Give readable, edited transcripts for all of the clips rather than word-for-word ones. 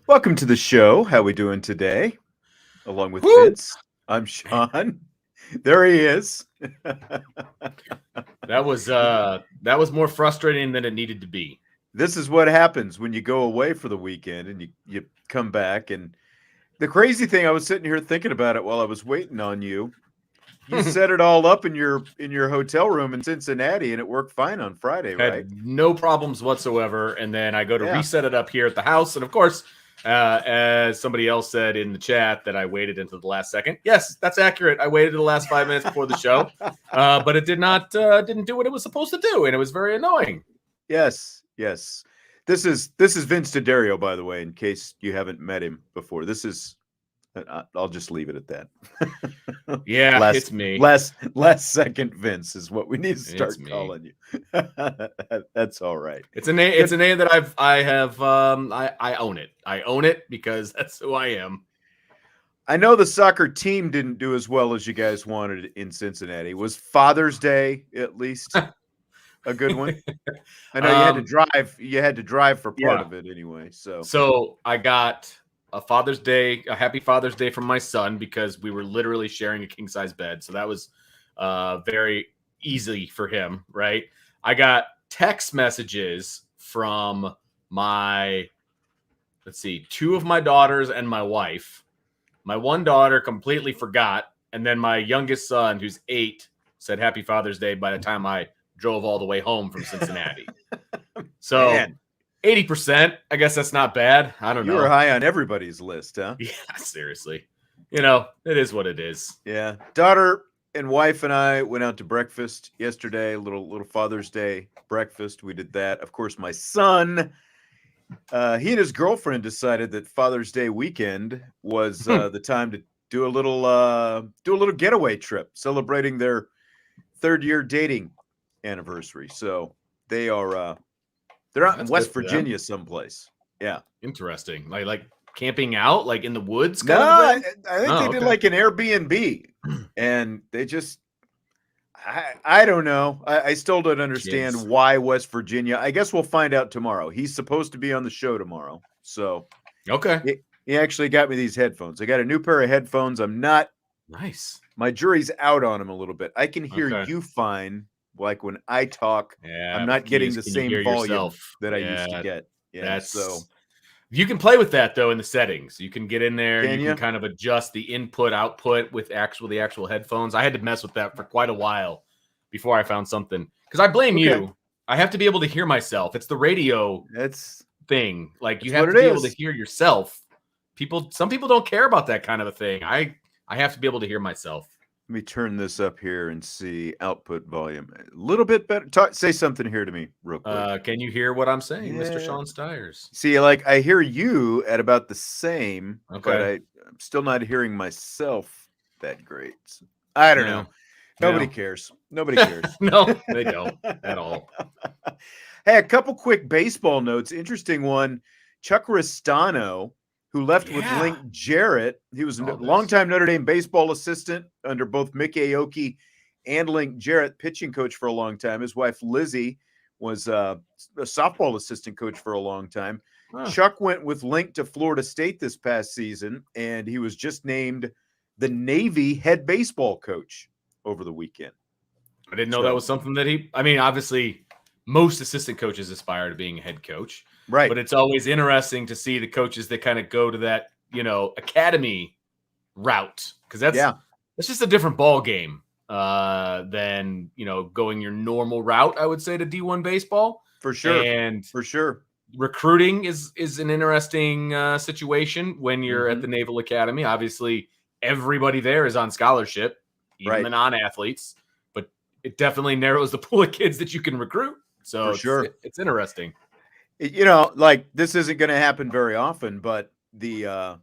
Welcome to the show. How we doing today? Along with Vince, I'm Sean. There he is. That was more frustrating than it needed to be. This is what happens when you go away for the weekend and you come back. And the crazy thing, I was sitting here thinking about it while I was waiting on you. You set it all up in your hotel room in Cincinnati, and it worked fine on Friday, right? Had no problems whatsoever. And then I go to reset it up here at the house, and of course, as somebody else said in the chat, that I waited until the last second. Yes, that's accurate. I waited the last 5 minutes before the show, but it didn't do what it was supposed to do, and it was very annoying. Yes. This is Vince D'Addario, by the way, in case you haven't met him before. This is. I'll just leave it at that. Yeah, it's me. Last second Vince is what we need to start calling you. That's all right. It's a name. It's a name that I own it. I own it because that's who I am. I know the soccer team didn't do as well as you guys wanted in Cincinnati. Was Father's Day at least a good one? I know you had to drive. You had to drive for part of it anyway. So I got a happy Father's Day from my son, because we were literally sharing a king size bed. So that was very easy for him. Right. I got text messages from two of my daughters and my wife. My one daughter completely forgot. And then my youngest son, who's 8, said happy Father's Day by the time I drove all the way home from Cincinnati. So Man. 80%. I guess that's not bad. I don't know. You were high on everybody's list, huh? Yeah, seriously. It is what it is. Yeah. Daughter and wife and I went out to breakfast yesterday, little Father's Day breakfast. We did that. Of course, my son, he and his girlfriend decided that Father's Day weekend was the time to do a little getaway trip, celebrating their 3rd year dating anniversary. So they are they're out in West Virginia someplace. Yeah. Interesting. Like camping out, like in the woods? I think they did like an Airbnb. And they just, I don't know. I still don't understand why West Virginia. I guess we'll find out tomorrow. He's supposed to be on the show tomorrow. So okay. He actually got me these headphones. I got a new pair of headphones. I'm not. Nice. My jury's out on him a little bit. I can hear you fine. Like when I talk, I'm not getting the same volume that I used to get. Yeah, so you can play with that though in the settings. You can get in there. You can kind of adjust the input output with the actual headphones. I had to mess with that for quite a while before I found something, because I blame you. I have to be able to hear myself. It's the radio thing. Like you have to be able to hear yourself. Some people don't care about that kind of a thing. I have to be able to hear myself. Let me turn this up here and see output volume a little bit better. Say something here to me real quick. Can you hear what I'm saying, Mr. Sean Stiers? See, like I hear you at about the same, but I'm still not hearing myself that great. So, I don't know. Nobody cares. Nobody cares. No, they don't at all. Hey, a couple quick baseball notes. Interesting one. Chuck Ristano, who left with Link Jarrett. He was a longtime Notre Dame baseball assistant under both Mick Aoki and Link Jarrett, pitching coach for a long time. His wife, Lizzie, was a softball assistant coach for a long time. Huh. Chuck went with Link to Florida State this past season, and he was just named the Navy head baseball coach over the weekend. I didn't know that was something that obviously most assistant coaches aspire to being a head coach. Right. But it's always interesting to see the coaches that kind of go to that, academy route, because that's just a different ball game than, going your normal route, I would say, to D1 baseball. For sure. And for sure. Recruiting is an interesting situation when you're at the Naval Academy. Obviously, everybody there is on scholarship, even the non-athletes, but it definitely narrows the pool of kids that you can recruit. So it's interesting. Like this isn't going to happen very often, but the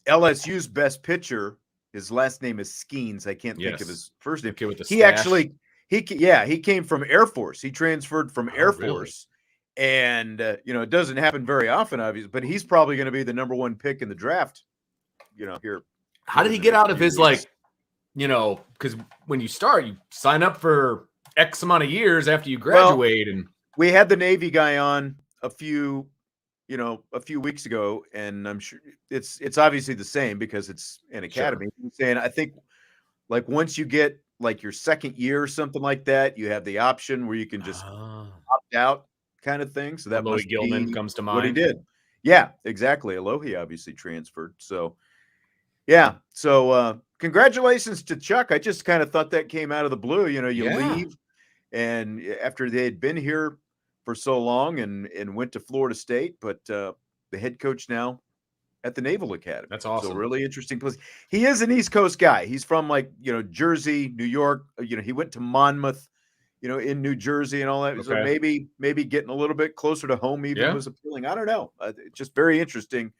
LSU's best pitcher, his last name is Skeens. I can't think of his first name. Okay, with the He stash. actually, he came from Air Force. He transferred from Air Force. And, it doesn't happen very often, obviously, but he's probably going to be the number one pick in the draft, here. How did he get out of his, because when you start, you sign up for X amount of years after you graduate. And we had the Navy guy on a few weeks ago, and I'm sure it's obviously the same because it's an academy. Sure. Saying, I think, like, once you get like your second year or something like that, you have the option where you can just opt out, kind of thing. So that Alohi Gilman comes to mind. What he did. Yeah, exactly. Alohi obviously transferred. So yeah. So congratulations to Chuck. I just kind of thought that came out of the blue. You leave, and after they had been here for so long and went to Florida State, but the head coach now at the Naval Academy. That's awesome. So really interesting place. He is an East Coast guy. He's from Jersey, New York. He went to Monmouth, in New Jersey and all that. Okay. So maybe getting a little bit closer to home even was appealing. I don't know. Just very interesting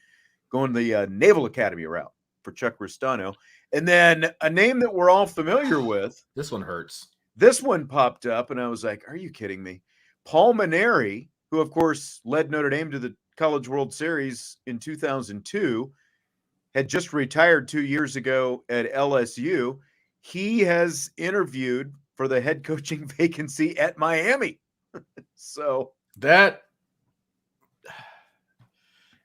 going the Naval Academy route for Chuck Ristano. And then a name that we're all familiar with. This one hurts. This one popped up, and I was like, are you kidding me? Paul Mainieri, who, of course, led Notre Dame to the College World Series in 2002, had just retired 2 years ago at LSU. He has interviewed for the head coaching vacancy at Miami. So that,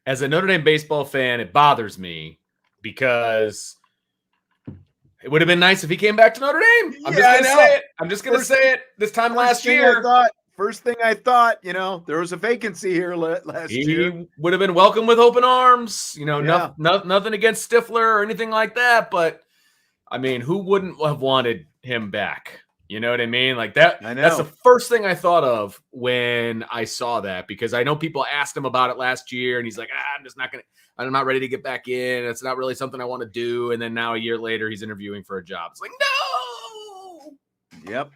as a Notre Dame baseball fan, it bothers me because it would have been nice if he came back to Notre Dame. I'm just going to say it. This time last year. First thing I thought, there was a vacancy here last year. He would have been welcome with open arms. Nothing against Stifler or anything like that. But, I mean, who wouldn't have wanted him back? You know what I mean? Like that. I know. That's the first thing I thought of when I saw that, because I know people asked him about it last year, and he's like, I'm not ready to get back in. It's not really something I want to do. And then now a year later, he's interviewing for a job. It's like, no. Yep.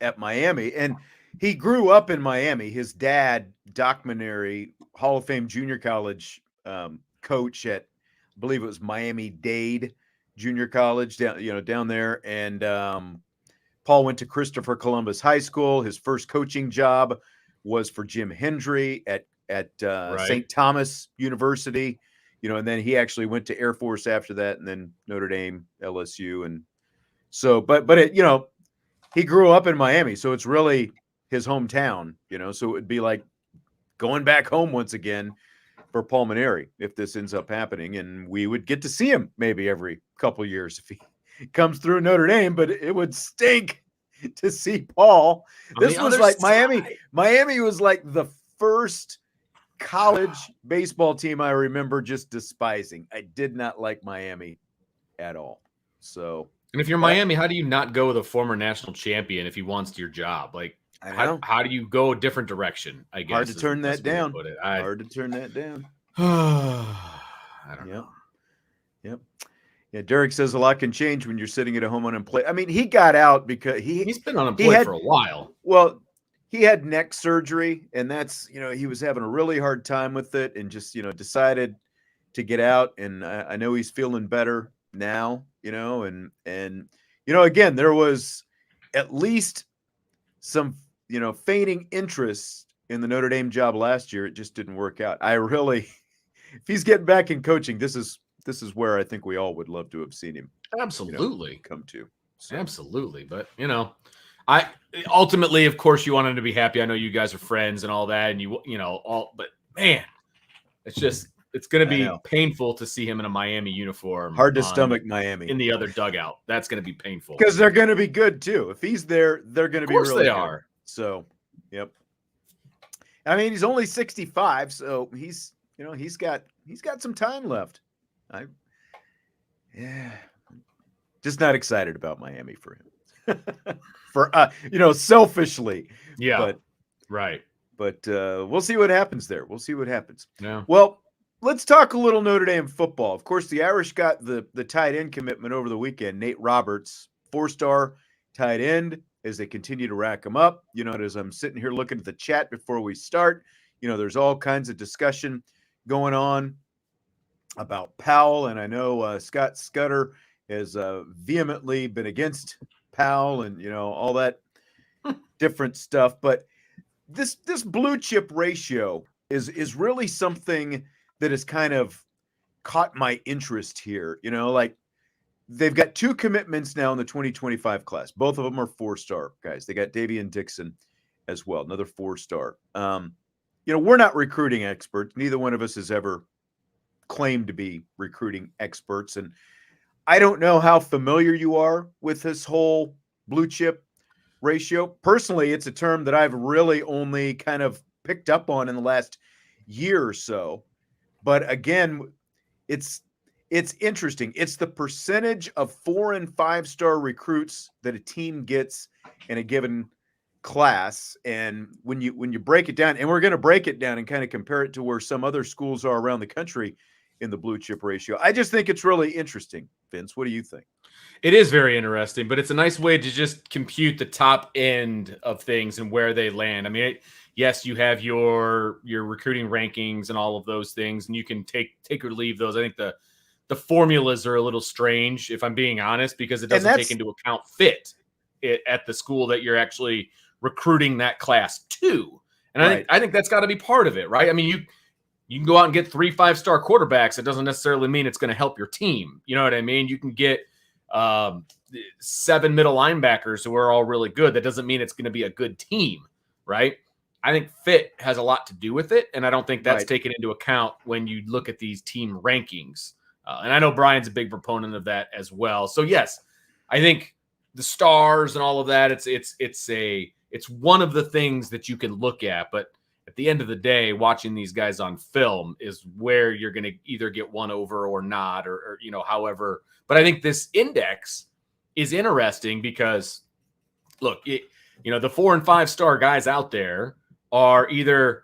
At Miami. And he grew up in Miami. His dad, Doc Mainieri, Hall of Fame junior college coach at, I believe it was Miami-Dade Junior College down there. And Paul went to Christopher Columbus High School. His first coaching job was for Jim Hendry at St. Thomas University, and then he actually went to Air Force after that, and then Notre Dame, LSU. And so, but he grew up in Miami, so it's really his hometown, so it would be like going back home once again for Paul Mainieri if this ends up happening, and we would get to see him maybe every couple of years if he comes through Notre Dame, but it would stink to see Paul. This was like Miami was like the first college baseball team I remember just despising. I did not like Miami at all. So, and if you're Miami, how do you not go with a former national champion if he wants your job? Like, how do you go a different direction? I guess hard to turn that down. Hard to turn that down. I don't know. Yep. Yeah, Derek says a lot can change when you're sitting at a home unemployed. I mean, he got out because he's been unemployed for a while. Well, he had neck surgery, and that's, he was having a really hard time with it, and just, decided to get out. And I know he's feeling better now, and again, there was at least some, feigning interest in the Notre Dame job last year. It just didn't work out. If he's getting back in coaching, this is where I think we all would love to have seen him. Absolutely. Come to. So. Absolutely. But, I ultimately, of course, you want him to be happy. I know you guys are friends and all that, and but man, it's going to be painful to see him in a Miami uniform. Hard to stomach Miami in the other dugout. That's going to be painful because they're going to be good too. If he's there, they're going to be really good. Of course they are. So, yep. I mean, he's only 65, so he's got some time left. Just not excited about Miami for him. For selfishly. Yeah. But right. But we'll see what happens there. We'll see what happens. Yeah. Well, let's talk a little Notre Dame football. Of course, the Irish got the tight end commitment over the weekend. Nate Roberts, 4-star tight end, as they continue to rack them up. As I'm sitting here looking at the chat before we start, there's all kinds of discussion going on about Powell, and I know Scott Scudder has vehemently been against Powell and all that different stuff. But this blue chip ratio is really something that has kind of caught my interest here. Like they've got two commitments now in the 2025 class. Both of them are 4-star guys. They got Davian Dixon as well, another 4-star. We're not recruiting experts. Neither one of us has ever claimed to be recruiting experts. And I don't know how familiar you are with this whole blue chip ratio. Personally, it's a term that I've really only kind of picked up on in the last year or so. But again, it's interesting. It's the percentage of 4 and 5-star recruits that a team gets in a given class. And when you break it down, and we're going to break it down and kind of compare it to where some other schools are around the country in the blue chip ratio, I just think it's really interesting. Vince, what do you think? It is very interesting, but it's a nice way to just compute the top end of things and where they land. I mean, yes, you have your recruiting rankings and all of those things, and you can take or leave those. I think the formulas are a little strange, if I'm being honest, because it doesn't take into account fit at the school that you're actually recruiting that class to. And right. I think that's got to be part of it, right? I mean, you can go out and get 3 5-star quarterbacks. It doesn't necessarily mean it's going to help your team. You know what I mean? You can get 7 middle linebackers who are all really good. That doesn't mean it's going to be a good team, right? I think fit has a lot to do with it, and I don't think that's taken into account when you look at these team rankings. And I know Brian's a big proponent of that as well. So yes, I think the stars and all of that, it's one of the things that you can look at, but at the end of the day, watching these guys on film is where you're going to either get one over or not, or however. But I think this index is interesting because, look, the 4 and 5-star guys out there are usually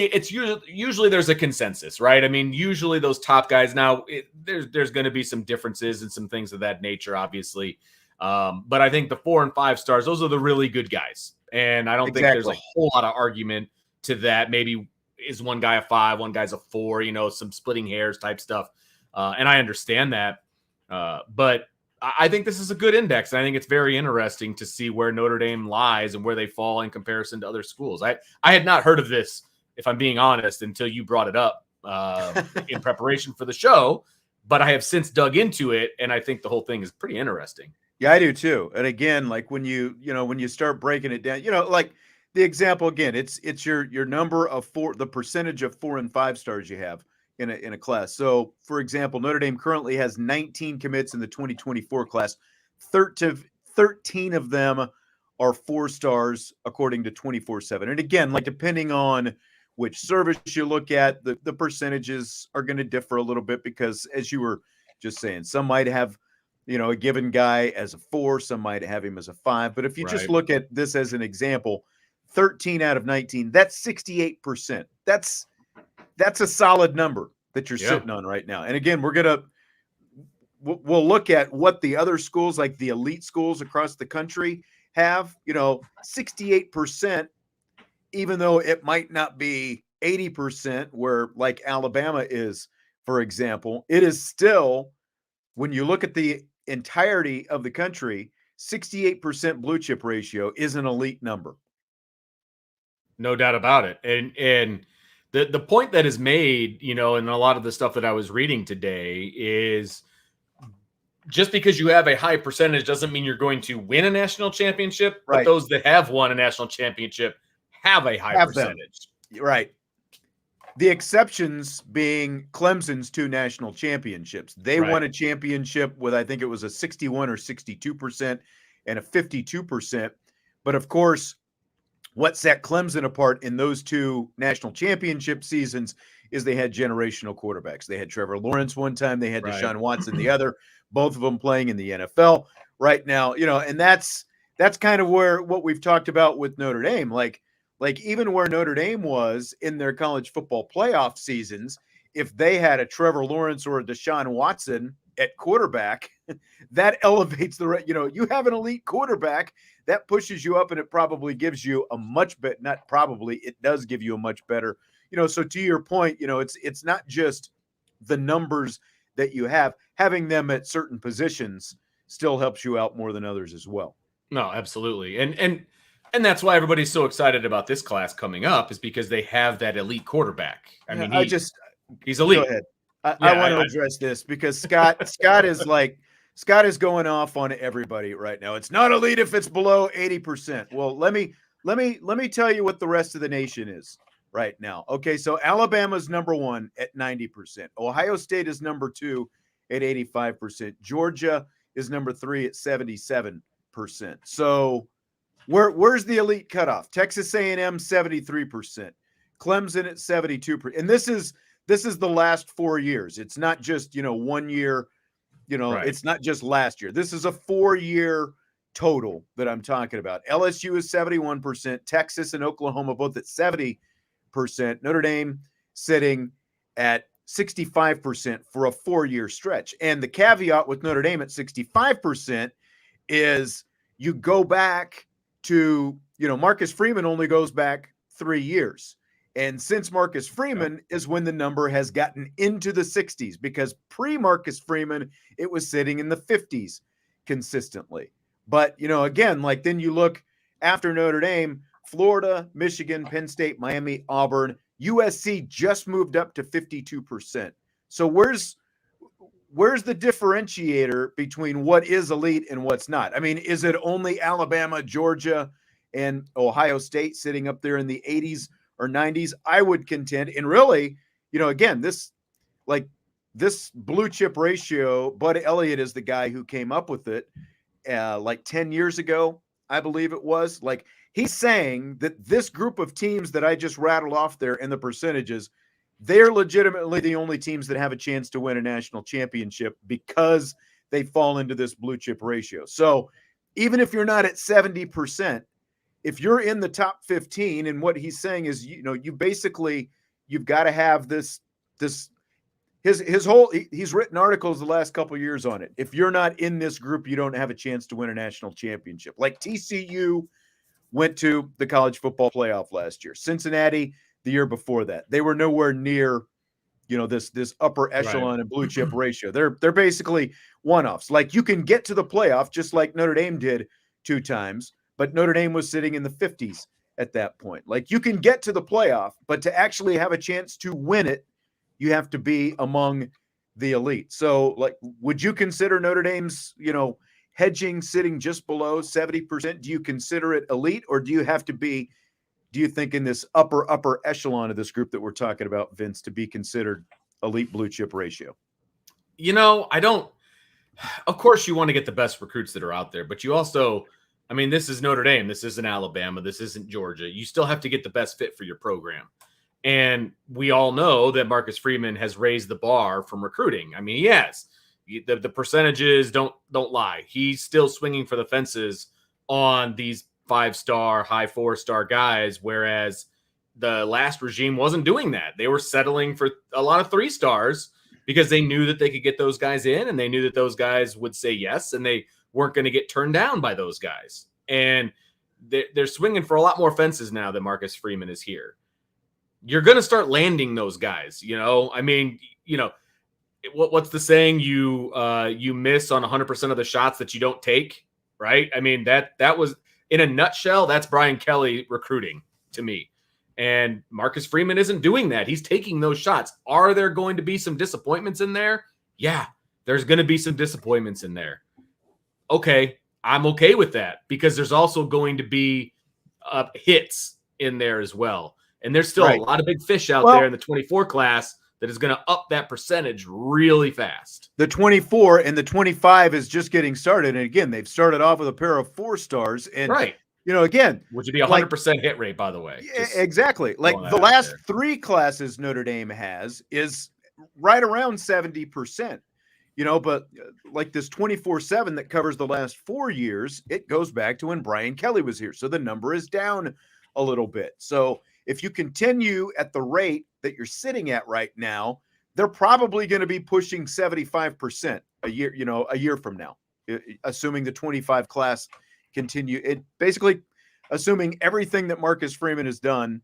there's a consensus, right? I mean, usually those top guys. Now, there's going to be some differences and some things of that nature, obviously. But I think the 4 and 5 stars, those are the really good guys. And I don't think there's a whole lot of argument to that. Maybe is one guy a 5, one guy's a 4, some splitting hairs type stuff. And I understand that. But I think this is a good index. I think it's very interesting to see where Notre Dame lies and where they fall in comparison to other schools. I had not heard of this, if I'm being honest, until you brought it up in preparation for the show. But I have since dug into it, and I think the whole thing is pretty interesting. Yeah, I do too. And again, like when you start breaking it down, like the example again, it's your number of 4, the percentage of 4 and 5 stars you have in a class. So, for example, Notre Dame currently has 19 commits in the 2024 class. 13 of them are 4 stars according to 24/7. And again, like depending on which service you look at, the percentages are going to differ a little bit because, as you were just saying, some might have a given guy as a 4, some might have him as a 5. But if you just look at this as an example, 13 out of 19, that's 68%. That's a solid number that you're sitting on right now. And again, we'll look at what the other schools, like the elite schools across the country, have. 68%, even though it might not be 80% where like Alabama is, for example, it is still, when you look at the entirety of the country, 68% blue chip ratio is an elite number. No doubt about it. And the point that is made, in a lot of the stuff that I was reading today is just because you have a high percentage doesn't mean you're going to win a national championship. Right. But those that have won a national championship have a high percentage. Right. The exceptions being Clemson's 2 national championships. They won a championship with, I think it was a 61 or 62% and a 52%. But of course, what set Clemson apart in those 2 national championship seasons is they had generational quarterbacks. They had Trevor Lawrence one time. They had Deshaun Watson the other, both of them playing in the NFL right now. And that's kind of what we've talked about with Notre Dame. Like even where Notre Dame was in their college football playoff seasons, if they had a Trevor Lawrence or a Deshaun Watson at quarterback, that elevates you have an elite quarterback that pushes you up, and it probably gives you a much better, not probably, it does give you a much better, so to your point, it's not just the numbers that you have, having them at certain positions still helps you out more than others as well. No, absolutely. And that's why everybody's so excited about this class coming up, is because they have that elite quarterback. I mean, he's elite. Go ahead. I want to address this because Scott is going off on everybody right now. It's not elite if it's below 80%. Well, let me tell you what the rest of the nation is right now. Okay, so Alabama's number 1 at 90%. Ohio State is number 2 at 85%. Georgia is number 3 at 77%. So where's the elite cutoff? Texas A&M 73%, Clemson at 72%, and this is the last 4 years. It's not just 1 year. Right. It's not just last year. This is a 4-year total that I'm talking about. LSU is 71%, Texas and Oklahoma both at 70%, Notre Dame sitting at 65% for a 4-year stretch. And the caveat with Notre Dame at 65% is you go back to, Marcus Freeman only goes back 3 years. And since Marcus Freeman is when the number has gotten into the 60s, because pre-Marcus Freeman, it was sitting in the 50s consistently. But, again, then you look after Notre Dame, Florida, Michigan, Penn State, Miami, Auburn, USC just moved up to 52%. So where's the differentiator between what is elite and what's not? I mean, is it only Alabama, Georgia, and Ohio State sitting up there in the 80s or 90s? I would contend. And really, again, this blue chip ratio, Bud Elliott is the guy who came up with it 10 years ago, I believe it was. He's saying that this group of teams that I just rattled off there and the percentages, they're legitimately the only teams that have a chance to win a national championship because they fall into this blue chip ratio. So even if you're not at 70%, if you're in the top 15, and what he's saying is, you've got to have this he's written articles the last couple of years on it. If you're not in this group, you don't have a chance to win a national championship. Like TCU went to the college football playoff last year. Cincinnati the year before that. They were nowhere near, this upper echelon and blue chip ratio. They're basically one-offs. You can get to the playoff just like Notre Dame did 2 times, but Notre Dame was sitting in the 50s at that point. You can get to the playoff, but to actually have a chance to win it, you have to be among the elite. So, would you consider Notre Dame's, hedging sitting just below 70%? Do you consider it elite, or do you think in this upper echelon of this group that we're talking about, Vince, to be considered elite blue chip ratio? I don't. Of course, you want to get the best recruits that are out there, but you also, this is Notre Dame. This isn't Alabama. This isn't Georgia. You still have to get the best fit for your program. And we all know that Marcus Freeman has raised the bar from recruiting. Yes, the percentages don't lie. He's still swinging for the fences on these 5-star, high 4-star guys, whereas the last regime wasn't doing that. They were settling for a lot of 3 stars because they knew that they could get those guys in, and they knew that those guys would say yes, and they weren't going to get turned down by those guys. And they're swinging for a lot more fences now that Marcus Freeman is here. You're going to start landing those guys, what's the saying? You miss on 100% of the shots that you don't take, right? That was, in a nutshell, that's Brian Kelly recruiting to me. And Marcus Freeman isn't doing that. He's taking those shots. Are there going to be some disappointments in there? Yeah, there's going to be some disappointments in there. Okay, I'm okay with that, because there's also going to be hits in there as well. And there's still a lot of big fish out there in the 24 class that is going to up that percentage really fast. The 24 and the 25 is just getting started. And again, they've started off with a pair of 4 stars. And, again, which would be 100% hit rate, by the way. Exactly. The last 3 classes Notre Dame has is right around 70%. But this 24/7 that covers the last 4 years, it goes back to when Brian Kelly was here. So the number is down a little bit. So if you continue at the rate that you're sitting at right now, they're probably going to be pushing 75% a year from now, assuming the 25 class continue. It basically assuming everything that Marcus Freeman has done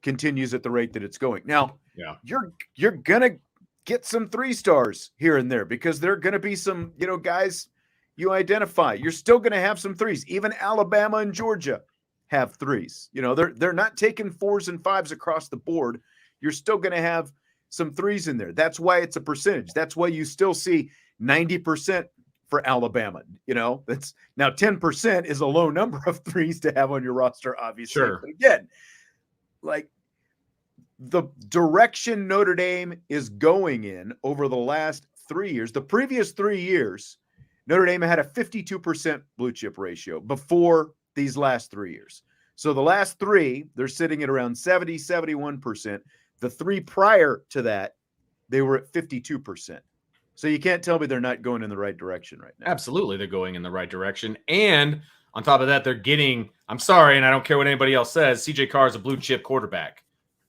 continues at the rate that it's going. Now, you're going to get some 3-stars here and there, because there are going to be some, guys you identify. You're still going to have some threes. Even Alabama and Georgia have threes. They're not taking 4s and 5s across the board. You're still going to have some threes in there. That's why it's a percentage. That's why you still see 90% for Alabama. That's now 10% is a low number of threes to have on your roster, obviously. Sure. But again, like, the direction Notre Dame is going in over the last 3 years, the previous 3 years, Notre Dame had a 52% blue chip ratio before these last 3 years. So the last 3, they're sitting at around 70, 71%. The 3 prior to that, they were at 52%. So you can't tell me they're not going in the right direction right now. Absolutely, they're going in the right direction. And on top of that, they're getting, I'm sorry, and I don't care what anybody else says, CJ Carr is a blue chip quarterback.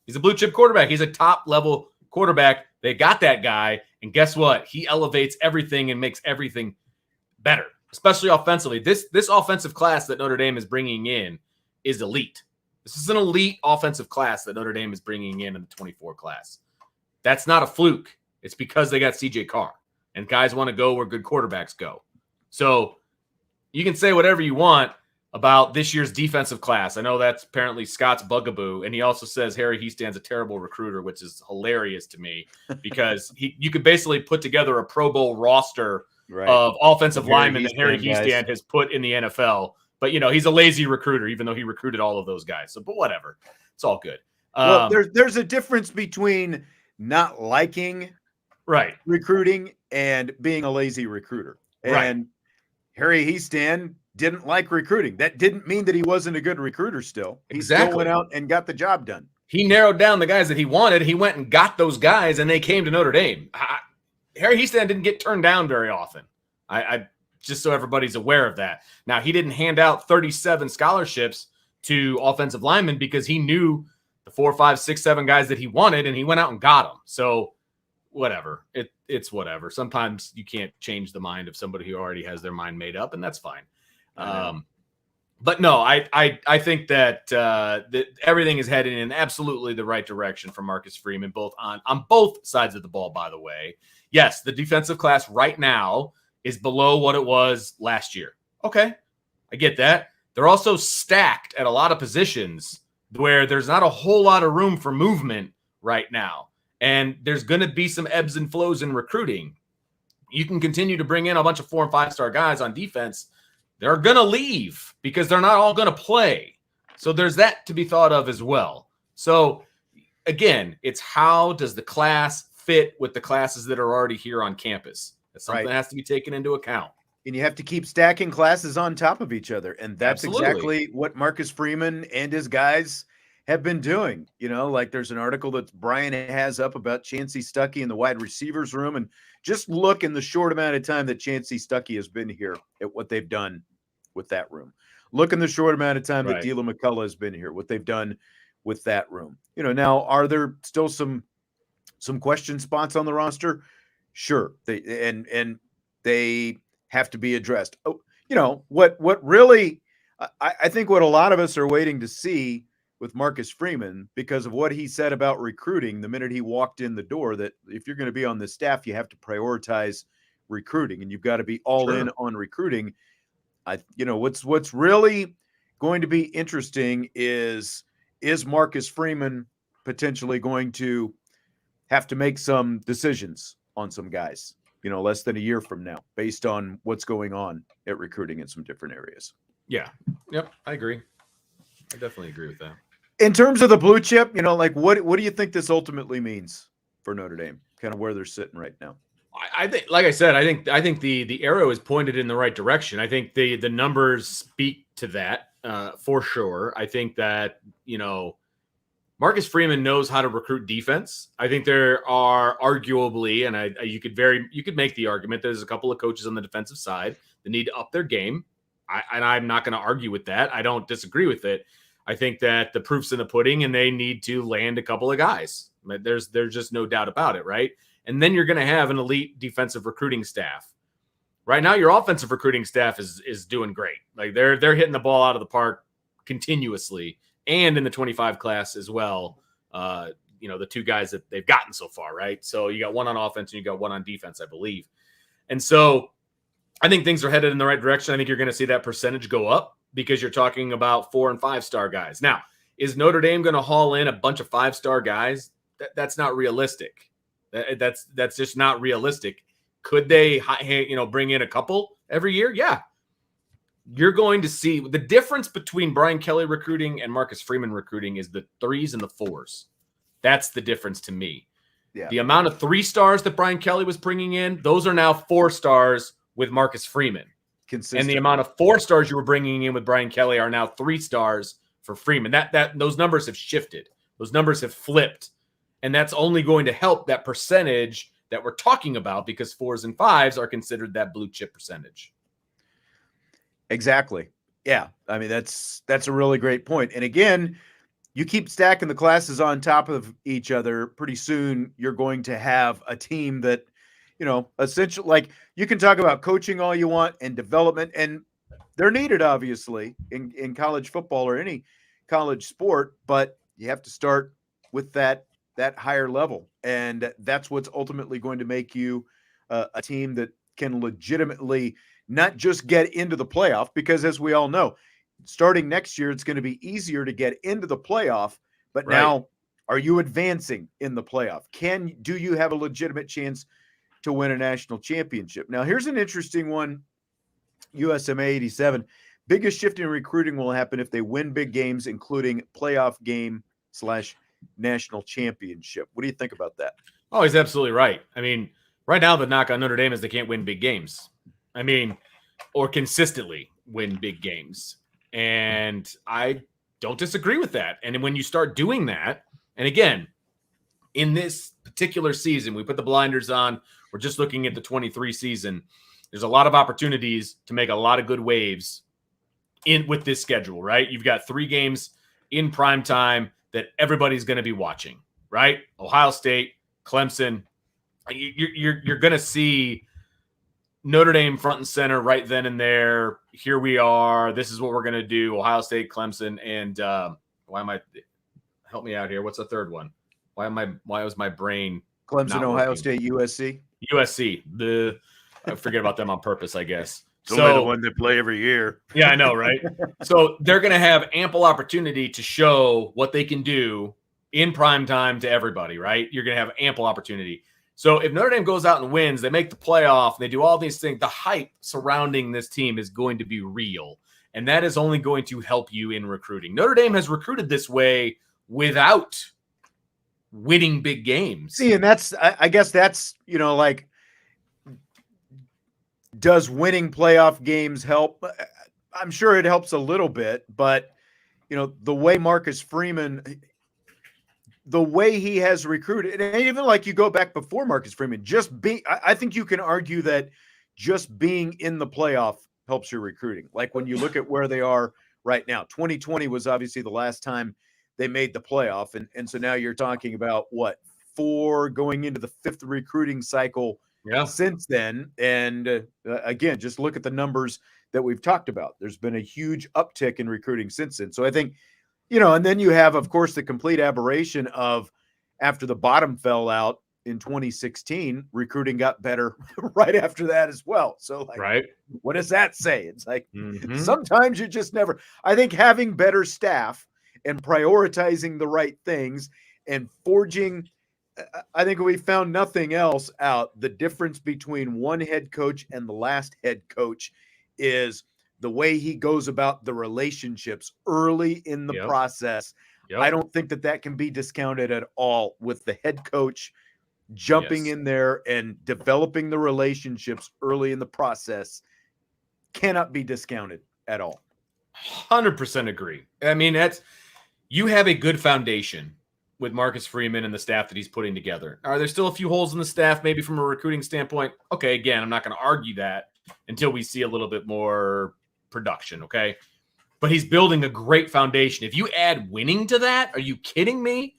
He's a blue chip quarterback. He's a top level quarterback. They got that guy. And guess what? He elevates everything and makes everything better, especially offensively. This offensive class that Notre Dame is bringing in is elite. This is an elite offensive class that Notre Dame is bringing in the 24 class. That's not a fluke. It's because they got CJ Carr, and guys want to go where good quarterbacks go. So you can say whatever you want about this year's defensive class. I know that's apparently Scott's bugaboo, and he also says Harry Hiestan's a terrible recruiter, which is hilarious to me, because you could basically put together a Pro Bowl roster of offensive linemen that Harry Hiestand has put in the NFL. But, he's a lazy recruiter, even though he recruited all of those guys. So, but whatever. It's all good. Well, there's a difference between not liking recruiting and being a lazy recruiter. And Harry Hiestand didn't like recruiting. That didn't mean that he wasn't a good recruiter still. He still went out and got the job done. He narrowed down the guys that he wanted. He went and got those guys, and they came to Notre Dame. Harry Hiestand didn't get turned down very often. I just so everybody's aware of that. Now, he didn't hand out 37 scholarships to offensive linemen because he knew the 4, 5, 6, 7 guys that he wanted, and he went out and got them. So whatever. It's whatever. Sometimes you can't change the mind of somebody who already has their mind made up, and that's fine. But no, I think that that everything is heading in absolutely the right direction for Marcus Freeman, both on both sides of the ball, by the way. Yes, the defensive class right now is below what it was last year. Okay, I get that. They're also stacked at a lot of positions where there's not a whole lot of room for movement right now. And there's going to be some ebbs and flows in recruiting. You can continue to bring in a bunch of 4- and 5-star guys on defense. They're going to leave because they're not all going to play. So there's that to be thought of as well. So again, it's how does the class fit with the classes that are already here on campus? That's something that has to be taken into account. And you have to keep stacking classes on top of each other. And that's exactly what Marcus Freeman and his guys have been doing. Like there's an article that Brian has up about Chancey Stuckey in the wide receivers room. And just look in the short amount of time that Chancey Stuckey has been here at what they've done with that room. Look in the short amount of time that D'Lo McCullough has been here, what they've done with that room. Now, are there still some question spots on the roster? Sure. They have to be addressed. What really, I think what a lot of us are waiting to see with Marcus Freeman, because of what he said about recruiting the minute he walked in the door, that if you're going to be on the staff, you have to prioritize recruiting and you've got to be all in on recruiting. What's really going to be interesting is Marcus Freeman potentially going to have to make some decisions on some guys, less than a year from now, based on what's going on at recruiting in some different areas. Yeah. Yep. I agree. I definitely agree with that. In terms of the blue chip, what do you think this ultimately means for Notre Dame? Kind of where they're sitting right now. I think, like I said, I think the arrow is pointed in the right direction. I think the numbers speak to that for sure. I think that Marcus Freeman knows how to recruit defense. I think there are arguably, and you could make the argument there's a couple of coaches on the defensive side that need to up their game. I'm not going to argue with that. I don't disagree with it. I think that the proof's in the pudding, and they need to land a couple of guys. There's just no doubt about it, right? And then you're going to have an elite defensive recruiting staff. Right now, your offensive recruiting staff is doing great. Like they're hitting the ball out of the park continuously, and in the 25 class as well. the two guys that they've gotten so far, right? So you got one on offense and you got one on defense, I believe. And so I think things are headed in the right direction. I think you're going to see that percentage go up because you're talking about 4 and 5 star guys. Now, is Notre Dame going to haul in a bunch of 5-star guys? That's not realistic. That's just not realistic. Could they, bring in a couple every year? Yeah. You're going to see the difference between Brian Kelly recruiting and Marcus Freeman recruiting is the 3s and the 4s. That's the difference to me. Yeah. The amount of 3 stars that Brian Kelly was bringing in, those are now 4 stars with Marcus Freeman. Consistent. And the amount of 4 stars you were bringing in with Brian Kelly are now 3 stars for Freeman. Those numbers have shifted. Those numbers have flipped. And that's only going to help that percentage that we're talking about because 4s and 5s are considered that blue chip percentage. Exactly. Yeah. I mean, that's a really great point. And again, you keep stacking the classes on top of each other. Pretty soon you're going to have a team that, essentially, like, you can talk about coaching all you want and development, and they're needed, obviously, in college football or any college sport, but you have to start with that higher level. And that's what's ultimately going to make you a team that can legitimately not just get into the playoff, because as we all know, starting next year, it's going to be easier to get into the playoff. But right now, are you advancing in the playoff? Do you have a legitimate chance to win a national championship? Now, here's an interesting one. USMA 87. Biggest shift in recruiting will happen if they win big games, including playoff game / national championship. What do you think about that? Oh, he's absolutely right. I mean, right now the knock on Notre Dame is they can't win big games. I mean, or consistently win big games. And I don't disagree with that. And when you start doing that, and again, in this particular season, we put the blinders on. We're just looking at the 23 season. There's a lot of opportunities to make a lot of good waves with this schedule, right? You've got 3 games in prime time that everybody's going to be watching, right? Ohio State, Clemson. You're going to see Notre Dame front and center right then and there. Here we are. This is what we're going to do. Ohio State, Clemson, and help me out here. What's the third one? Why was my brain Clemson, Ohio State, USC? USC. I forget about them on purpose, I guess. It's only the one they play every year. Yeah, I know, right? So they're going to have ample opportunity to show what they can do in prime time to everybody, right? You're going to have ample opportunity. So if Notre Dame goes out and wins, they make the playoff, they do all these things, the hype surrounding this team is going to be real. And that is only going to help you in recruiting. Notre Dame has recruited this way without winning big games. See, and I guess that's, like, does winning playoff games help? I'm sure it helps a little bit, but, the way Marcus Freeman, the way he has recruited, and even like you go back before Marcus Freeman, I think you can argue that just being in the playoff helps your recruiting. Like when you look at where they are right now, 2020 was obviously the last time they made the playoff. And so now you're talking about 4 going into the 5th recruiting cycle since then. And again, just look at the numbers that we've talked about. There's been a huge uptick in recruiting since then. So I think, and then you have, of course, the complete aberration of after the bottom fell out in 2016, recruiting got better right after that as well. So what does that say? It's like, sometimes you just never, I think having better staff and prioritizing the right things and forging, I think we found nothing else out. The difference between one head coach and the last head coach is the way he goes about the relationships early in the process. I don't think that can be discounted at all, with the head coach jumping in there and developing the relationships early in the process. Cannot be discounted at all. 100% agree. I mean, you have a good foundation with Marcus Freeman and the staff that he's putting together. Are there still a few holes in the staff, maybe from a recruiting standpoint? Okay, again, I'm not going to argue that until we see a little bit more production, okay? But he's building a great foundation. If you add winning to that, are you kidding me?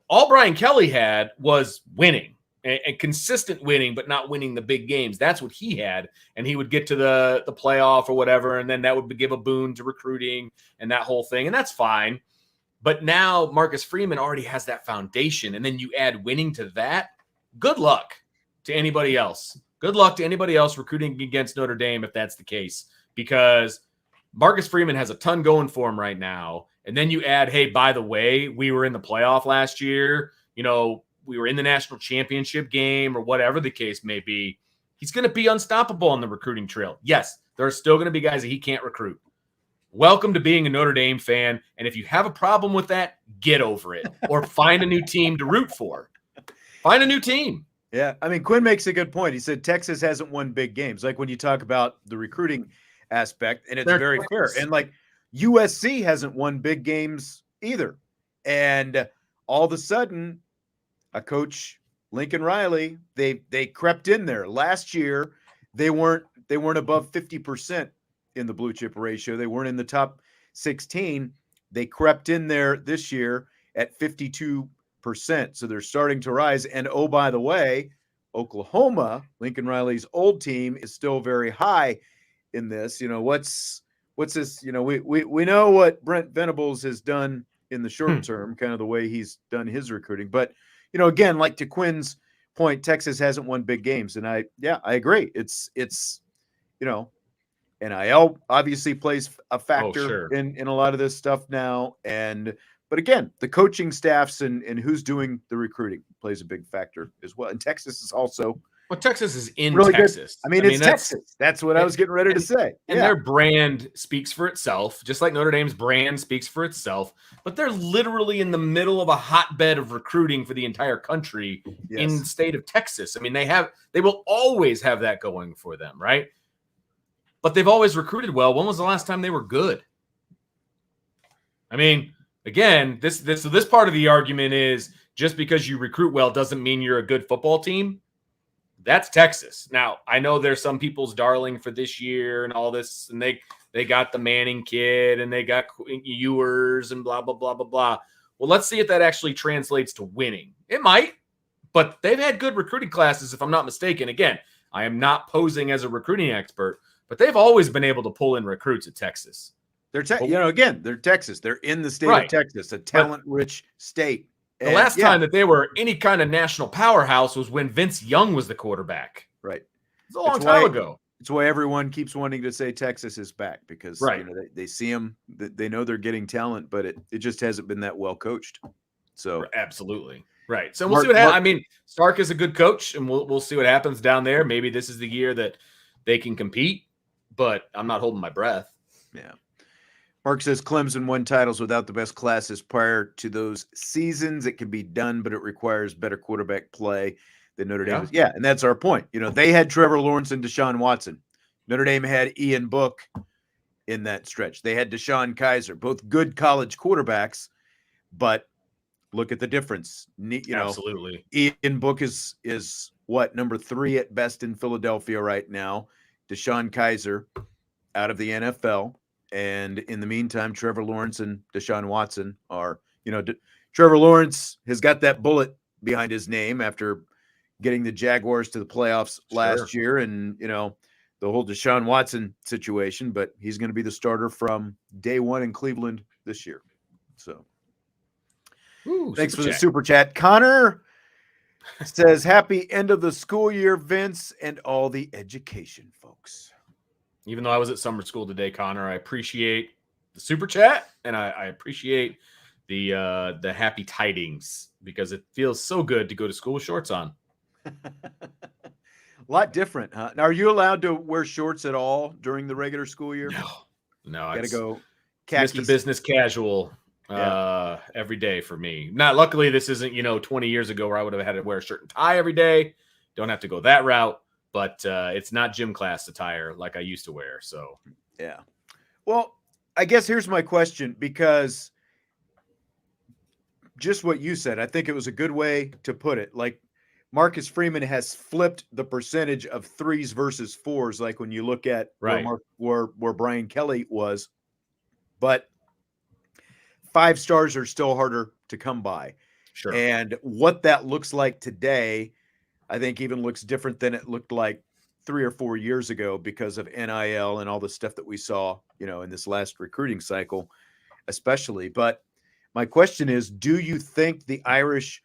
All Brian Kelly had was winning, and consistent winning, but not winning the big games. That's what he had, and he would get to the playoff or whatever, and then that would give a boon to recruiting and that whole thing, and that's fine. But now Marcus Freeman already has that foundation, and then you add winning to that. Good luck to anybody else. Good luck to anybody else recruiting against Notre Dame if that's the case, because Marcus Freeman has a ton going for him right now. And then you add, hey, by the way, we were in the playoff last year. You know, we were in the national championship game or whatever the case may be. He's going to be unstoppable on the recruiting trail. Yes, there are still going to be guys that he can't recruit. Welcome to being a Notre Dame fan. And if you have a problem with that, get over it or find a new team to root for. Find a new team. Yeah. I mean, Quinn makes a good point. He said Texas hasn't won big games. Like when you talk about the recruiting aspect, and it's very fair. And like USC hasn't won big games either. And all of a sudden, a coach, Lincoln Riley, they crept in there. Last year, they weren't above 50% in the blue chip ratio. They weren't in the top 16. They crept in there this year at 52%. So they're starting to rise. And oh, by the way, Oklahoma, Lincoln Riley's old team, is still very high in this. You know, what's this? You know, we know what Brent Venables has done in the short term, kind of the way he's done his recruiting. But, you know, again, like to Quinn's point, Texas hasn't won big games. And I agree. It's, you know, NIL obviously plays a factor in a lot of this stuff now. But again, the coaching staffs and who's doing the recruiting plays a big factor as well. And Texas is also. Well, Texas is in really Texas. Good. I mean, it's Texas. That's what I was getting ready to say. And their brand speaks for itself, just like Notre Dame's brand speaks for itself. But they're literally in the middle of a hotbed of recruiting for the entire country in the state of Texas. I mean, they will always have that going for them, right? But they've always recruited well. When was the last time they were good? I mean, again, this part of the argument is just because you recruit well doesn't mean you're a good football team. That's Texas. Now, I know there's some people's darling for this year and all this, and they got the Manning kid and they got Ewers and blah, blah, blah, blah, blah. Well, let's see if that actually translates to winning. It might, but they've had good recruiting classes, if I'm not mistaken. Again, I am not posing as a recruiting expert, but they've always been able to pull in recruits at Texas. They're Texas. They're in the state of Texas, a talent-rich state. The last time that they were any kind of national powerhouse was when Vince Young was the quarterback. Right. It's a long time ago. It's why everyone keeps wanting to say Texas is back because you know, they see them, they know they're getting talent, but it just hasn't been that well coached. So absolutely. Right. So we'll see what happens. I mean, Stark is a good coach, and we'll see what happens down there. Maybe this is the year that they can compete, but I'm not holding my breath. Yeah. Mark says Clemson won titles without the best classes prior to those seasons. It can be done, but it requires better quarterback play than Notre Dame. Yeah, and that's our point. You know, they had Trevor Lawrence and Deshaun Watson. Notre Dame had Ian Book in that stretch. They had Deshaun Kaiser, both good college quarterbacks, but look at the difference. You know, absolutely. Ian Book is what, number 3 at best in Philadelphia right now. Deshaun Kaiser out of the NFL. And in the meantime, Trevor Lawrence and Deshaun Watson are, you know, Trevor Lawrence has got that bullet behind his name after getting the Jaguars to the playoffs last year. And, you know, the whole Deshaun Watson situation, but he's going to be the starter from day one in Cleveland this year. So thanks for the super chat. Connor says, happy end of the school year, Vince, and all the education folks. Even though I was at summer school today, Connor, I appreciate the super chat and I appreciate the happy tidings because it feels so good to go to school with shorts on. A lot different, huh? Now, are you allowed to wear shorts at all during the regular school year? No, got to go Mr. Business Casual every day for me. Now, luckily, this isn't 20 years ago where I would have had to wear a shirt and tie every day. Don't have to go that route. But it's not gym class attire like I used to wear. So, yeah. Well, I guess here's my question, because just what you said, I think it was a good way to put it. Like Marcus Freeman has flipped the percentage of 3s versus 4s, like when you look at where Brian Kelly was. But 5 stars are still harder to come by. Sure. And what that looks like today, I think even looks different than it looked like 3 or 4 years ago because of NIL and all the stuff that we saw, in this last recruiting cycle, especially. But My question is, do you think the Irish,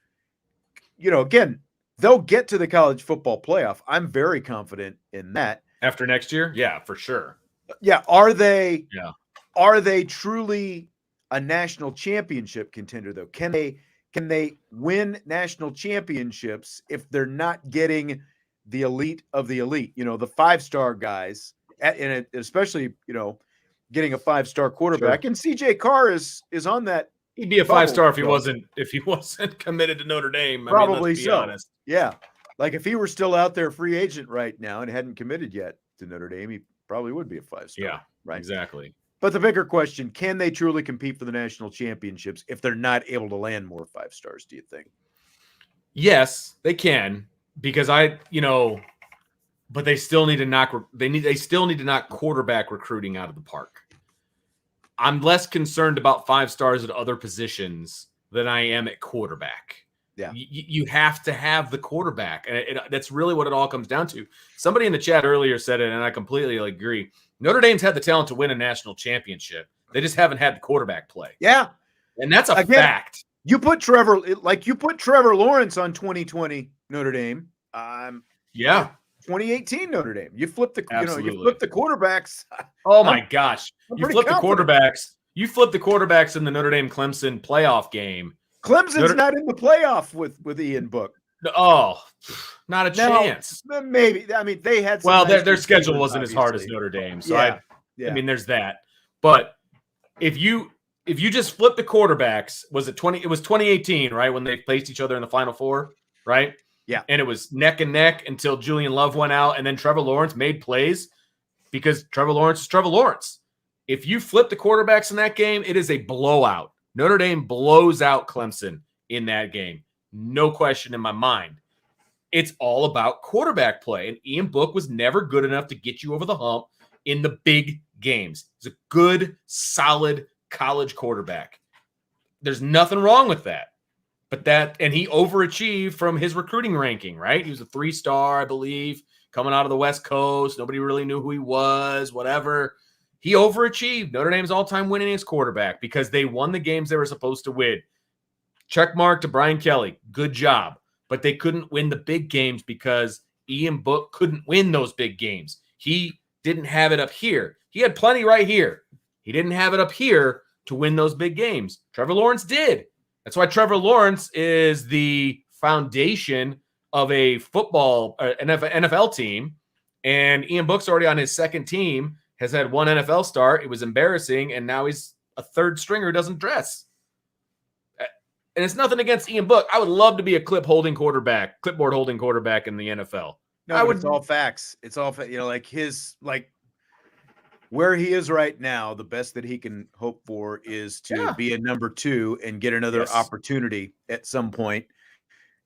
again, they'll get to the college football playoff? I'm very confident in that. After next year? Yeah, for sure. Yeah. Are they? Yeah. Are they truly a national championship contender, though? Can they win national championships if they're not getting the elite of the elite? The 5-star guys, and especially getting a 5-star quarterback. Sure. And CJ Carr is on that. He'd be a 5-star if he wasn't committed to Notre Dame. Probably let's be so. honest. Yeah, like if he were still out there free agent right now and hadn't committed yet to Notre Dame, he probably would be a 5-star. Yeah, right. Exactly. But the bigger question, can they truly compete for the national championships if they're not able to land more 5 stars, do you think? Yes, they can, because but they still need to knock quarterback recruiting out of the park. I'm less concerned about 5 stars at other positions than I am at quarterback. Yeah. You have to have the quarterback. And that's really what it all comes down to. Somebody in the chat earlier said it, and I completely agree. Notre Dame's had the talent to win a national championship. They just haven't had the quarterback play. Yeah. And that's a fact. You put Trevor Lawrence on 2020 Notre Dame. Yeah. 2018 Notre Dame. You flip the you flip the quarterbacks. Oh my gosh. You flip the quarterbacks. You flip the quarterbacks in the Notre Dame Clemson playoff game. Clemson's not in the playoff with Ian Book. Oh, not a chance. Maybe. I mean, they had their schedule wasn't as hard as Notre Dame. So I mean, there's that. But if you just flip the quarterbacks, it was 2018, right? When they faced each other in the Final Four, right? Yeah. And it was neck and neck until Julian Love went out, and then Trevor Lawrence made plays because Trevor Lawrence is Trevor Lawrence. If you flip the quarterbacks in that game, it is a blowout. Notre Dame blows out Clemson in that game. No question in my mind. It's all about quarterback play. And Ian Book was never good enough to get you over the hump in the big games. He's a good, solid college quarterback. There's nothing wrong with that. And he overachieved from his recruiting ranking, right? He was a 3-star, I believe, coming out of the West Coast. Nobody really knew who he was, whatever. He overachieved. Notre Dame's all-time winningest quarterback because they won the games they were supposed to win. Check mark to Brian Kelly. Good job. But they couldn't win the big games because Ian Book couldn't win those big games. He didn't have it up here. He had plenty right here. He didn't have it up here to win those big games. Trevor Lawrence did. That's why Trevor Lawrence is the foundation of a football NFL team. And Ian Book's already on his second team, has had one NFL start. It was embarrassing, and now he's a third stringer who doesn't dress. And it's nothing against Ian Book. I would love to be a clipboard holding quarterback in the NFL. No, it's all facts. It's all where he is right now. The best that he can hope for is to be a number 2 and get another opportunity at some point.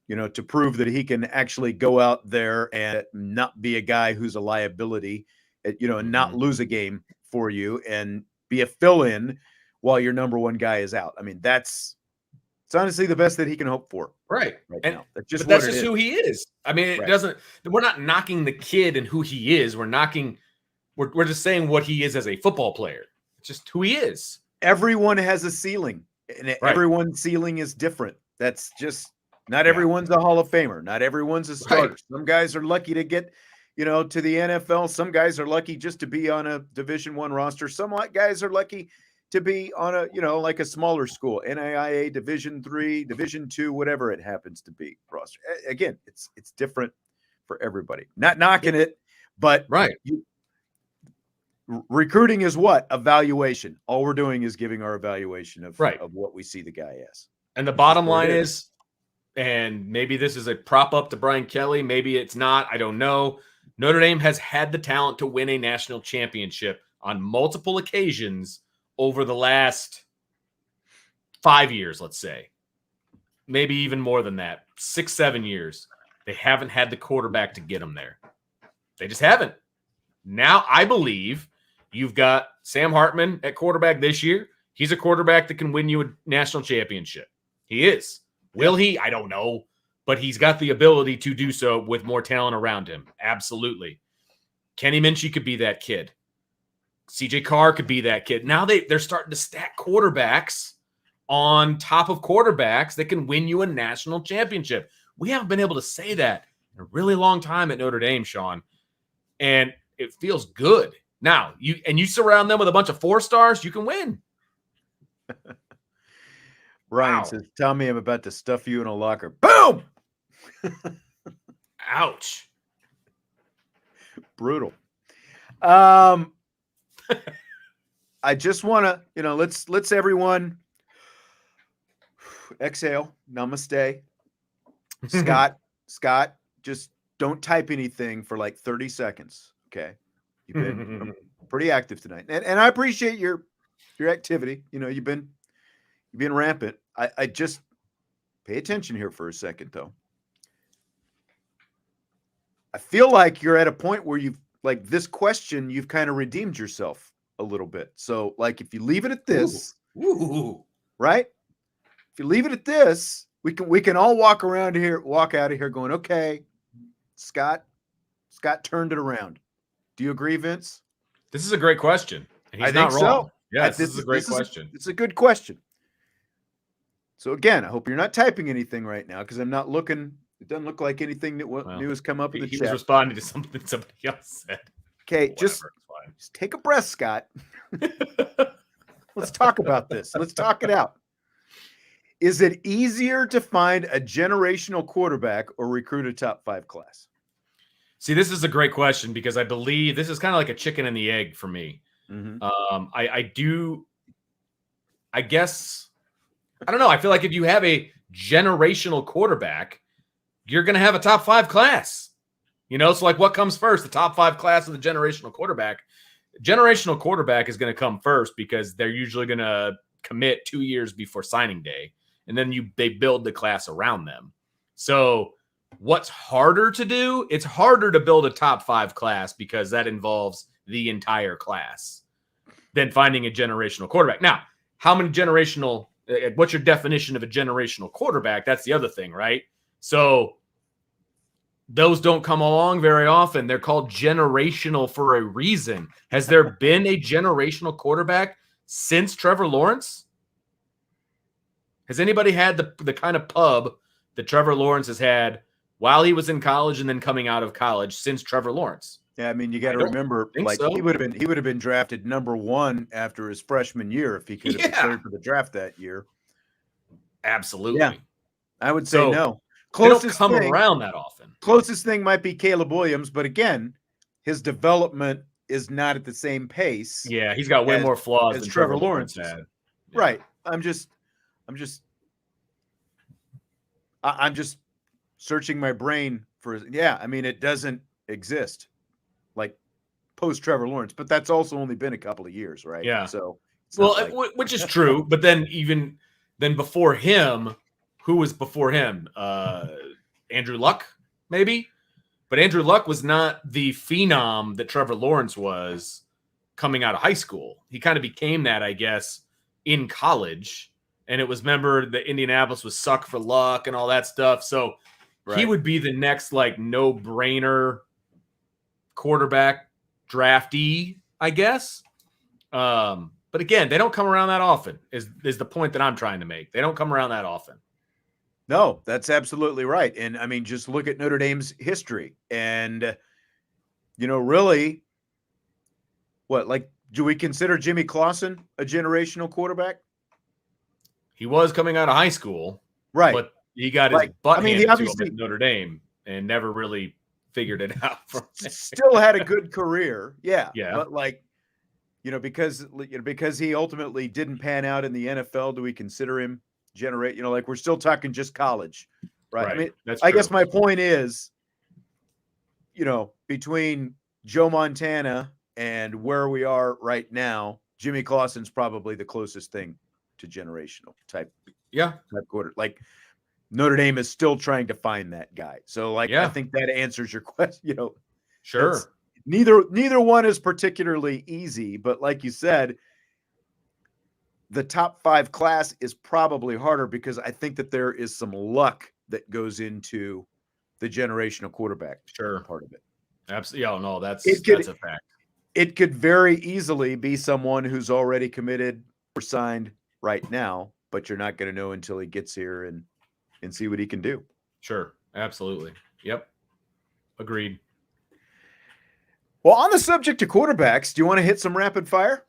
To prove that he can actually go out there and not be a guy who's a liability, and not lose a game for you and be a fill-in while your number 1 guy is out. I mean, it's honestly the best that he can hope for. Right now. That's just who he is. I mean, we're not knocking the kid and who he is. We're just saying what he is as a football player. It's just who he is. Everyone has a ceiling, and everyone's ceiling is different. That's just not everyone's a Hall of Famer. Not everyone's a starter. Right. Some guys are lucky to get, to the NFL. Some guys are lucky just to be on a Division I roster. Some guys are lucky to be on a, like a smaller school, NAIA, Division III, Division II, whatever it happens to be roster. Again, it's different for everybody. Not knocking it, but recruiting is what? Evaluation. All we're doing is giving our evaluation of what we see the guy as. And the bottom line is, and maybe this is a prop up to Brian Kelly, maybe it's not, I don't know. Notre Dame has had the talent to win a national championship on multiple occasions over the last 5 years, let's say. Maybe even more than that. 6-7 years. They haven't had the quarterback to get them there. They just haven't. Now, I believe you've got Sam Hartman at quarterback this year. He's a quarterback that can win you a national championship. He is. Will he? I don't know. But he's got the ability to do so with more talent around him. Absolutely. Kenny Minchie could be that kid. CJ Carr could be that kid. Now they're starting to stack quarterbacks on top of quarterbacks that can win you a national championship. We haven't been able to say that in a really long time at Notre Dame, Sean. And it feels good. Now, you surround them with a bunch of 4-stars, you can win. Ryan says, tell me I'm about to stuff you in a locker. Boom! Ouch. Brutal. I just want to, let's everyone exhale. Namaste. Scott, just don't type anything for like 30 seconds. Okay. You've been pretty active tonight. And I appreciate your activity. You've been rampant. I just pay attention here for a second though. I feel like you're at a point where you've this question, you've kind of redeemed yourself a little bit. So like, if you leave it at this, right? If you leave it at this, we can all walk out of here going, okay, Scott turned it around. Do you agree, Vince? This is a great question. I think so. Yeah, this is a great question. It's a good question. So again, I hope you're not typing anything right now because I'm not looking. It doesn't look like anything that new has come up in the chat. He was responding to something somebody else said. Okay, just take a breath, Scott. Let's talk about this. Let's talk it out. Is it easier to find a generational quarterback or recruit a top 5 class? See, this is a great question because I believe this is kind of like a chicken and the egg for me. Mm-hmm. I guess, I don't know. I feel like if you have a generational quarterback, you're going to have a top 5 class. So like what comes first, the top 5 class of the generational quarterback? Generational quarterback is going to come first because they're usually going to commit 2 years before signing day. And then they build the class around them. So what's harder to do? It's harder to build a top 5 class because that involves the entire class than finding a generational quarterback. Now, how many what's your definition of a generational quarterback? That's the other thing, right? So those don't come along very often. They're called generational for a reason. Has there been a generational quarterback since Trevor Lawrence? Has anybody had the kind of pub that Trevor Lawrence has had while he was in college and then coming out of college since Trevor Lawrence? Yeah, I mean, you got to remember, he would have been drafted number 1 after his freshman year if he could have declared for the draft that year. Absolutely. Yeah, I would say no. Closest don't come around that often. Closest thing might be Caleb Williams, but again, his development is not at the same pace. Yeah, he's got way more flaws than Trevor Lawrence had. Yeah. Right. I'm just searching my brain for. Yeah, I mean, it doesn't exist like post Trevor Lawrence, but that's also only been a couple of years, right? Yeah. So, which is true, but then before him, who was before him? Andrew Luck, maybe. But Andrew Luck was not the phenom that Trevor Lawrence was coming out of high school. He kind of became that, I guess, in college. And it was, remember, the Indianapolis was suck for Luck and all that stuff. So he would be the next, no-brainer quarterback draftee, I guess. But again, they don't come around that often, is the point that I'm trying to make. They don't come around that often. No, that's absolutely right. And I mean, just look at Notre Dame's history and, really do we consider Jimmy Clausen a generational quarterback? He was coming out of high school, right? But he got his butt handed to him at Notre Dame and never really figured it out. Still had a good career. Yeah. But because he ultimately didn't pan out in the NFL, do we consider him we're still talking just college, right? I mean, I guess my point is, between Joe Montana and where we are right now, Jimmy Clausen's probably the closest thing to generational type quarter. Like Notre Dame is still trying to find that guy. So I think that answers your question. Sure. Neither one is particularly easy, but like you said, the top 5 class is probably harder because I think that there is some luck that goes into the generational quarterback part of it. Absolutely. Yeah, no, that's a fact. It could very easily be someone who's already committed or signed right now but you're not going to know until he gets here and see what he can do. Sure. Absolutely. Yep. Agreed. Well, on the subject of quarterbacks, do you want to hit some rapid fire?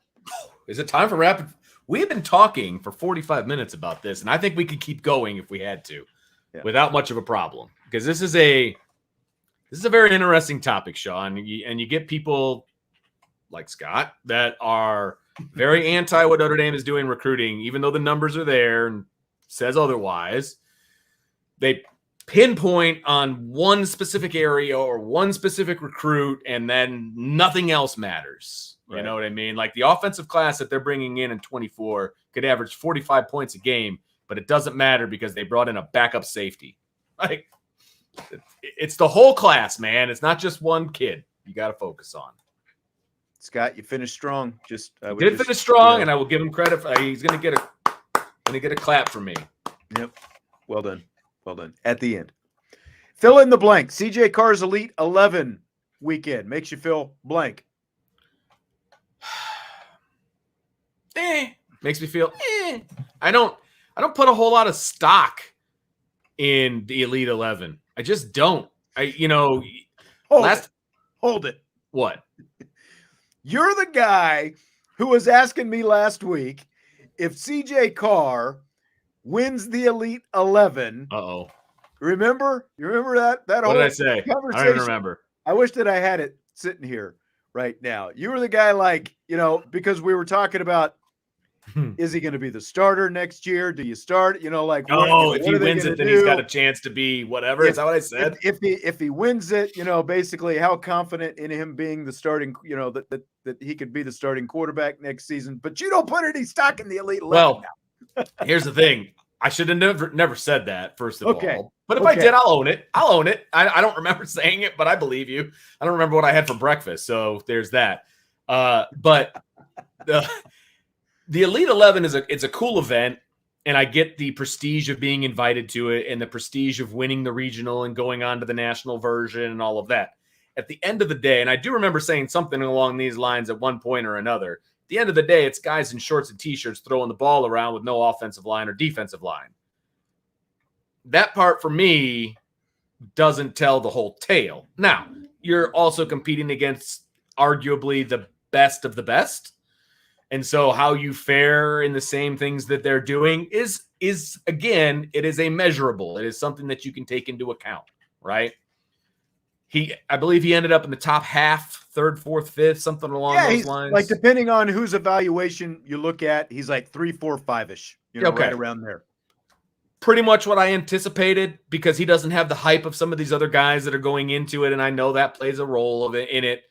Is it time for rapid? We've been talking for 45 minutes about this, and I think we could keep going if we had to, without much of a problem. Because this is a very interesting topic, Sean, and you get people like Scott that are very anti what Notre Dame is doing recruiting, even though the numbers are there and says otherwise. They pinpoint on one specific area or one specific recruit, and then nothing else matters. You right. know what I mean? Like the offensive class that they're bringing in 24 could average 45 points a game, but it doesn't matter because they brought in a backup safety. Like it's the whole class, man. It's not just one kid you got to focus on. Scott, you finished strong. Finish strong, and I will give him credit. He's going to get a clap from me. Yep. Well done. Well done. At the end. Fill in the blank. CJ Carr's Elite 11 weekend makes you feel blank. Makes me feel I don't put a whole lot of stock in the Elite 11. I just don't. Hold it. What? You're the guy who was asking me last week if CJ Carr wins the Elite 11. Uh-oh. Remember? You remember that what whole did I say? conversation? I don't remember. I wish that I had it sitting here right now. You were the guy because we were talking about is he going to be the starter next year? Do you start? If he wins it, then he's got a chance to be whatever. Is that what I said? If he wins it, basically how confident in him being the starting, that he could be the starting quarterback next season. But you don't put any stock in the Elite 11. Well, here's the thing. I should have never said that, first of all. But if I did, I'll own it. I don't remember saying it, but I believe you. I don't remember what I had for breakfast, so there's that. But the Elite 11 it's a cool event, and I get the prestige of being invited to it and the prestige of winning the regional and going on to the national version and all of that. At the end of the day, and I do remember saying something along these lines at one point or another, at the end of the day, it's guys in shorts and T-shirts throwing the ball around with no offensive line or defensive line. That part, for me, doesn't tell the whole tale. Now, you're also competing against arguably the best of the best. And so how you fare in the same things that they're doing is again, it is a measurable. It is something that you can take into account, right? I believe he ended up in the top half, third, fourth, fifth, something along those lines. Like, depending on whose evaluation you look at, he's like 3, 4, 5-ish, right around there. Pretty much what I anticipated, because he doesn't have the hype of some of these other guys that are going into it, and I know that plays a role in it.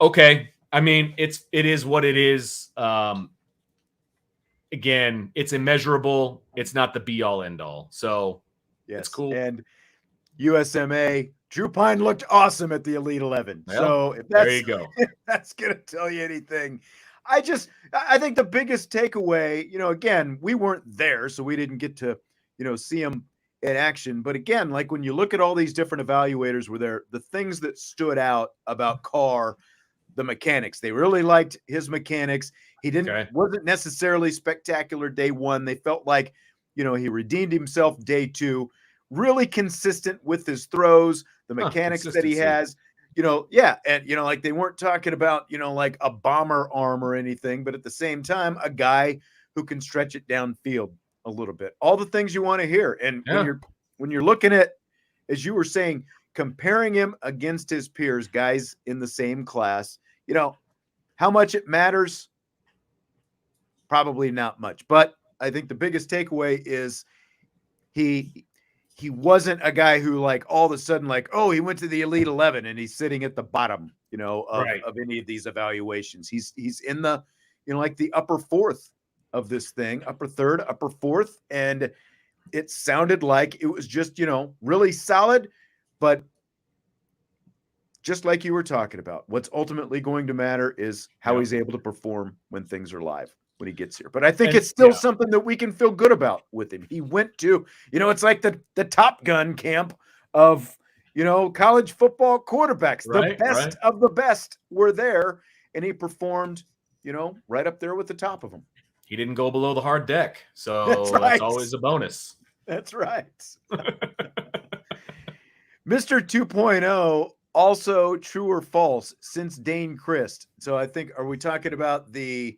Okay. I mean, it is what it is. Again, it's immeasurable. It's not the be-all, end-all. So, yes, it's cool. And USMA, Drew Pine looked awesome at the Elite 11. Well, so, if there you go. If that's going to tell you anything. I think the biggest takeaway, again, we weren't there, so we didn't get to, see him in action. But again, like when you look at all these different evaluators were there, the things that stood out about Carr, the mechanics. They really liked his mechanics. He wasn't necessarily spectacular day one. They felt like, he redeemed himself day two, really consistent with his throws, the mechanics that he has, and, like they weren't talking about, like a bomber arm or anything, but at the same time, a guy who can stretch it downfield a little bit. All the things you want to hear. And when you're looking at, as you were saying, comparing him against his peers, guys in the same class, how much it matters? Probably not much. But I think the biggest takeaway is he wasn't a guy who like all of a sudden like, oh, he went to the Elite 11 and he's sitting at the bottom, of any of these evaluations. He's in the, like the upper fourth of this thing, upper third, upper fourth. And it sounded like it was just, really solid, but just like you were talking about, what's ultimately going to matter is how he's able to perform when things are live, when he gets here. But I think it's still something that we can feel good about with him. He went to, it's like the Top Gun camp of, college football quarterbacks. The best of the best were there, and he performed, right up there with the top of them. He didn't go below the hard deck, so That's always a bonus. That's right. Mr. 2.0, also true or false since Dane Christ. So I think, are we talking about the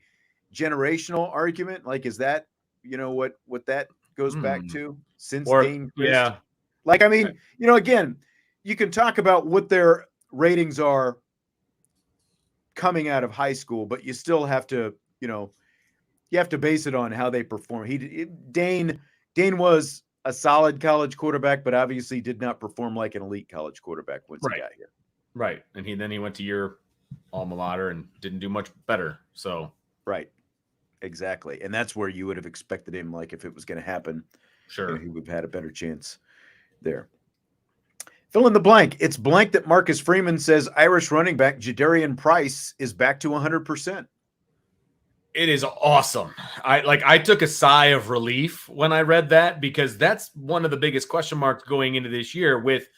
generational argument? Like, is that, what that goes back to since Dane Christ? Yeah. Like, I mean, again, you can talk about what their ratings are coming out of high school, but you still have to, you have to base it on how they perform. Dane was a solid college quarterback, but obviously did not perform like an elite college quarterback once he got here. Right. And then he went to your alma mater and didn't do much better. So right. Exactly. And that's where you would have expected him, like, if it was going to happen, sure, he would have had a better chance there. Fill in the blank. It's blank that Marcus Freeman says Irish running back Jadarian Price is back to 100%. It is awesome. I took a sigh of relief when I read that, because that's one of the biggest question marks going into this year with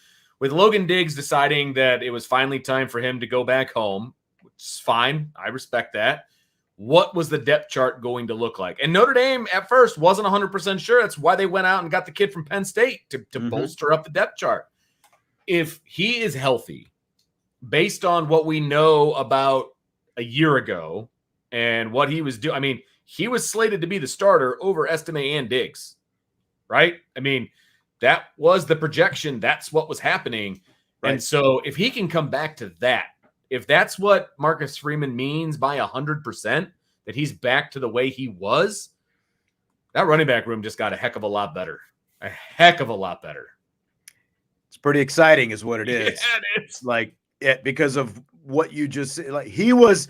Logan Diggs deciding that it was finally time for him to go back home, which is fine. I respect that. What was the depth chart going to look like? And Notre Dame at first wasn't 100% sure. That's why they went out and got the kid from Penn State to bolster up the depth chart. If he is healthy, based on what we know about a year ago and what he was doing, I mean, he was slated to be the starter over Estime and Diggs, right? I mean, that was the projection. That's what was happening. Right. And so if he can come back to that, if that's what Marcus Freeman means by 100%, that he's back to the way he was, that running back room just got a heck of a lot better. A heck of a lot better. It's pretty exciting is what it is. Yeah, it's like because of what you just said. Like he was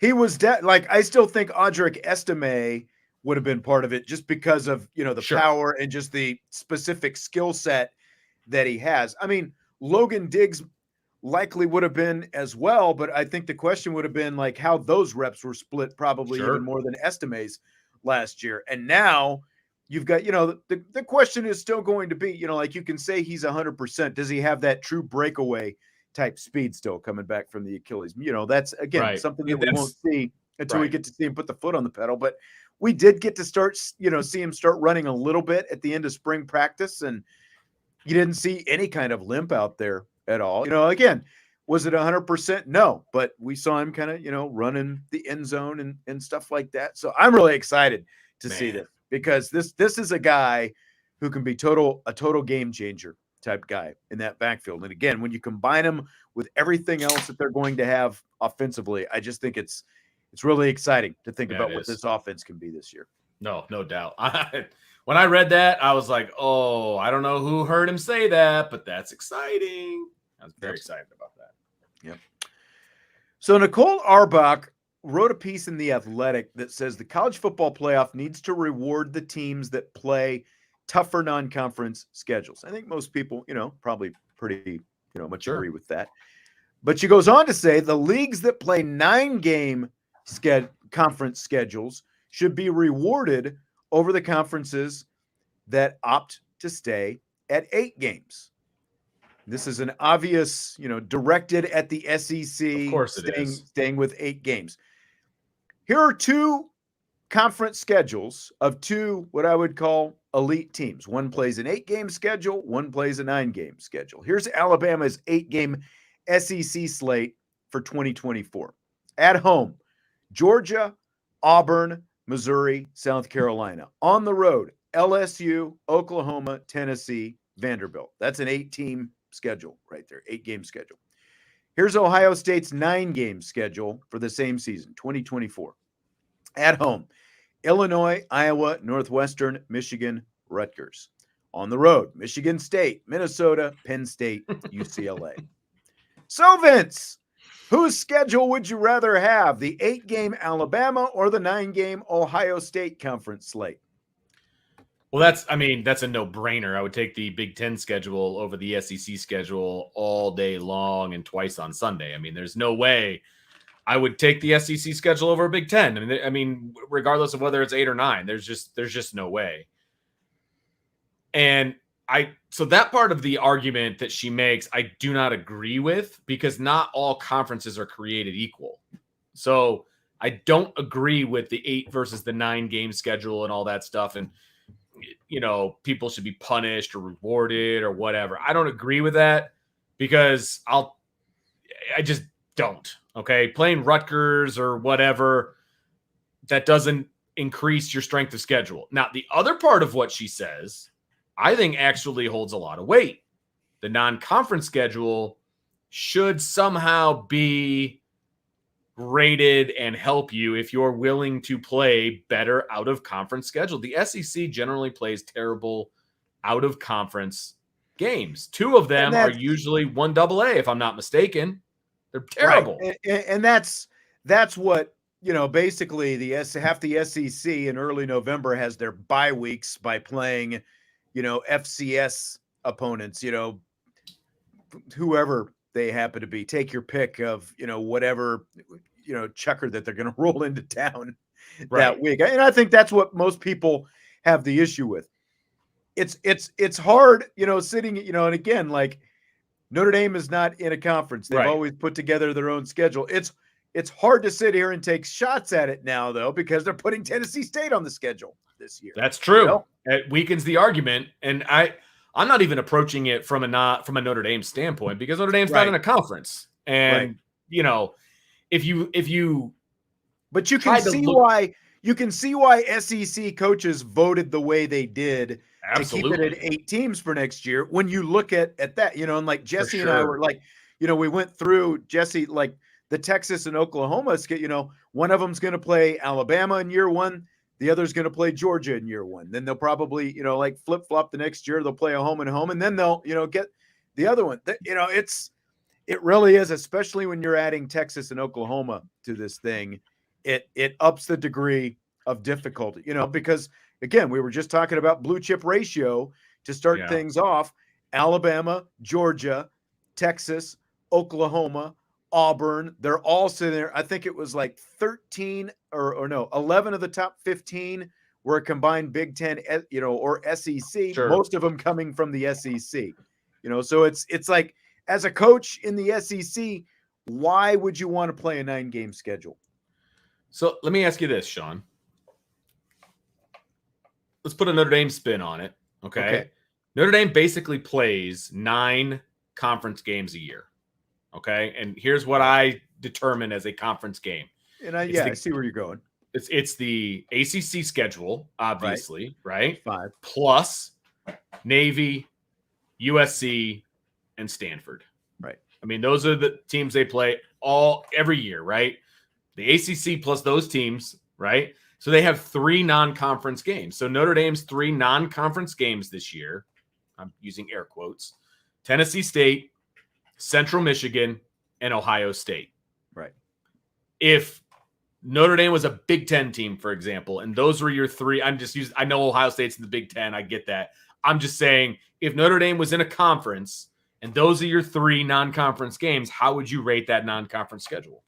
like, I still think Audric Estime would have been part of it just because of, the power and just the specific skill set that he has. I mean, Logan Diggs likely would have been as well, but I think the question would have been like how those reps were split, probably even more than Estime's last year. And now you've got, the question is still going to be, like, you can say he's 100%. Does he have that true breakaway type speed still coming back from the Achilles? That's, again, something that we won't see until we get to see him put the foot on the pedal. But we did get to start, see him start running a little bit at the end of spring practice, and you didn't see any kind of limp out there at all. Again, was it 100%? No, but we saw him kind of, running the end zone and stuff like that. So I'm really excited to see this, because this is a guy who can be a total game changer type guy in that backfield. And again, when you combine him with everything else that they're going to have offensively, I just think it's really exciting to think about what this offense can be this year. No doubt. When I read that, I was like, oh, I don't know who heard him say that, but that's exciting. I was very excited about that. Yep. So Nicole Auerbach wrote a piece in The Athletic that says the college football playoff needs to reward the teams that play tougher non-conference schedules. I think most people, probably pretty, much agree with that. But she goes on to say the leagues that play 9-game conference schedules should be rewarded over the conferences that opt to stay at 8 games. This is an obvious, directed at the SEC, of course it is. Staying with 8 games. Here are 2 conference schedules of 2 what I would call elite teams. One plays an 8-game schedule, one plays a 9-game schedule. Here's Alabama's 8-game SEC slate for 2024. At home, Georgia, Auburn, Missouri, South Carolina. On the road, LSU, Oklahoma, Tennessee, Vanderbilt. That's an 8-team schedule right there, 8-game schedule. Here's Ohio State's 9-game schedule for the same season, 2024. At home, Illinois, Iowa, Northwestern, Michigan, Rutgers. On the road, Michigan State, Minnesota, Penn State, UCLA. So, Vince, whose schedule would you rather have, the 8-game Alabama or the 9-game Ohio State conference slate? Well, that's a no-brainer. I would take the Big Ten schedule over the SEC schedule all day long and twice on Sunday. I mean, there's no way I would take the SEC schedule over a Big Ten. I mean, regardless of whether it's 8 or 9, there's just no way. And so that part of the argument that she makes, I do not agree with, because not all conferences are created equal. So I don't agree with the 8 versus the 9 game schedule and all that stuff. And, people should be punished or rewarded or whatever. I don't agree with that because I just don't. Okay. Playing Rutgers or whatever, that doesn't increase your strength of schedule. Now, the other part of what she says, I think actually holds a lot of weight. The non-conference schedule should somehow be rated and help you if you're willing to play better out of conference schedule. The SEC generally plays terrible out of conference games. 2 of them are usually 1AA, if I'm not mistaken. They're terrible. Right. And that's what, basically half the SEC in early November has their bye weeks by playing, FCS opponents, whoever they happen to be. Take your pick of, whatever, chucker that they're going to roll into town that week. And I think that's what most people have the issue with. It's hard, sitting, and again, like Notre Dame is not in a conference. They've always put together their own schedule. It's hard to sit here and take shots at it now, though, because they're putting Tennessee State on the schedule this year. That's true. It weakens the argument. And I'm not even approaching it from a Notre Dame standpoint because Notre Dame's not in a conference. And, if you but you can see why SEC coaches voted the way they did to keep it at 8 teams for next year. When you look at that, and like Jesse and I were like, we went through Jesse, like the Texas and Oklahoma, one of them's going to play Alabama in year 1. The other's going to play Georgia in year 1. Then they'll probably, like flip flop the next year. They'll play a home and home, and then they'll, get the other one. It really is, especially when you're adding Texas and Oklahoma to this thing. It ups the degree of difficulty, because again, we were just talking about blue chip ratio to start things off. Alabama, Georgia, Texas, Oklahoma, Auburn, they're all sitting there. I think it was like 13 or no, 11 of the top 15 were a combined Big Ten, or SEC, most of them coming from the SEC, so it's like, as a coach in the SEC, why would you want to play a 9-game schedule? So let me ask you this, Sean. Let's put a Notre Dame spin on it. Okay. Notre Dame basically plays 9 conference games a year. Okay. And here's what I determine as a conference game. And I see where you're going. It's the ACC schedule, obviously, right? 5 plus Navy, USC, and Stanford. Right. I mean, those are the teams they play every year, right? The ACC plus those teams, right? So they have 3 non-conference games. So Notre Dame's 3 non-conference games this year, I'm using air quotes, Tennessee State, Central Michigan, and Ohio State. Right. If Notre Dame was a Big Ten team, for example, and those were your 3, I know Ohio State's in the Big Ten. I get that. I'm just saying, if Notre Dame was in a conference and those are your 3 non-conference games, how would you rate that non-conference schedule?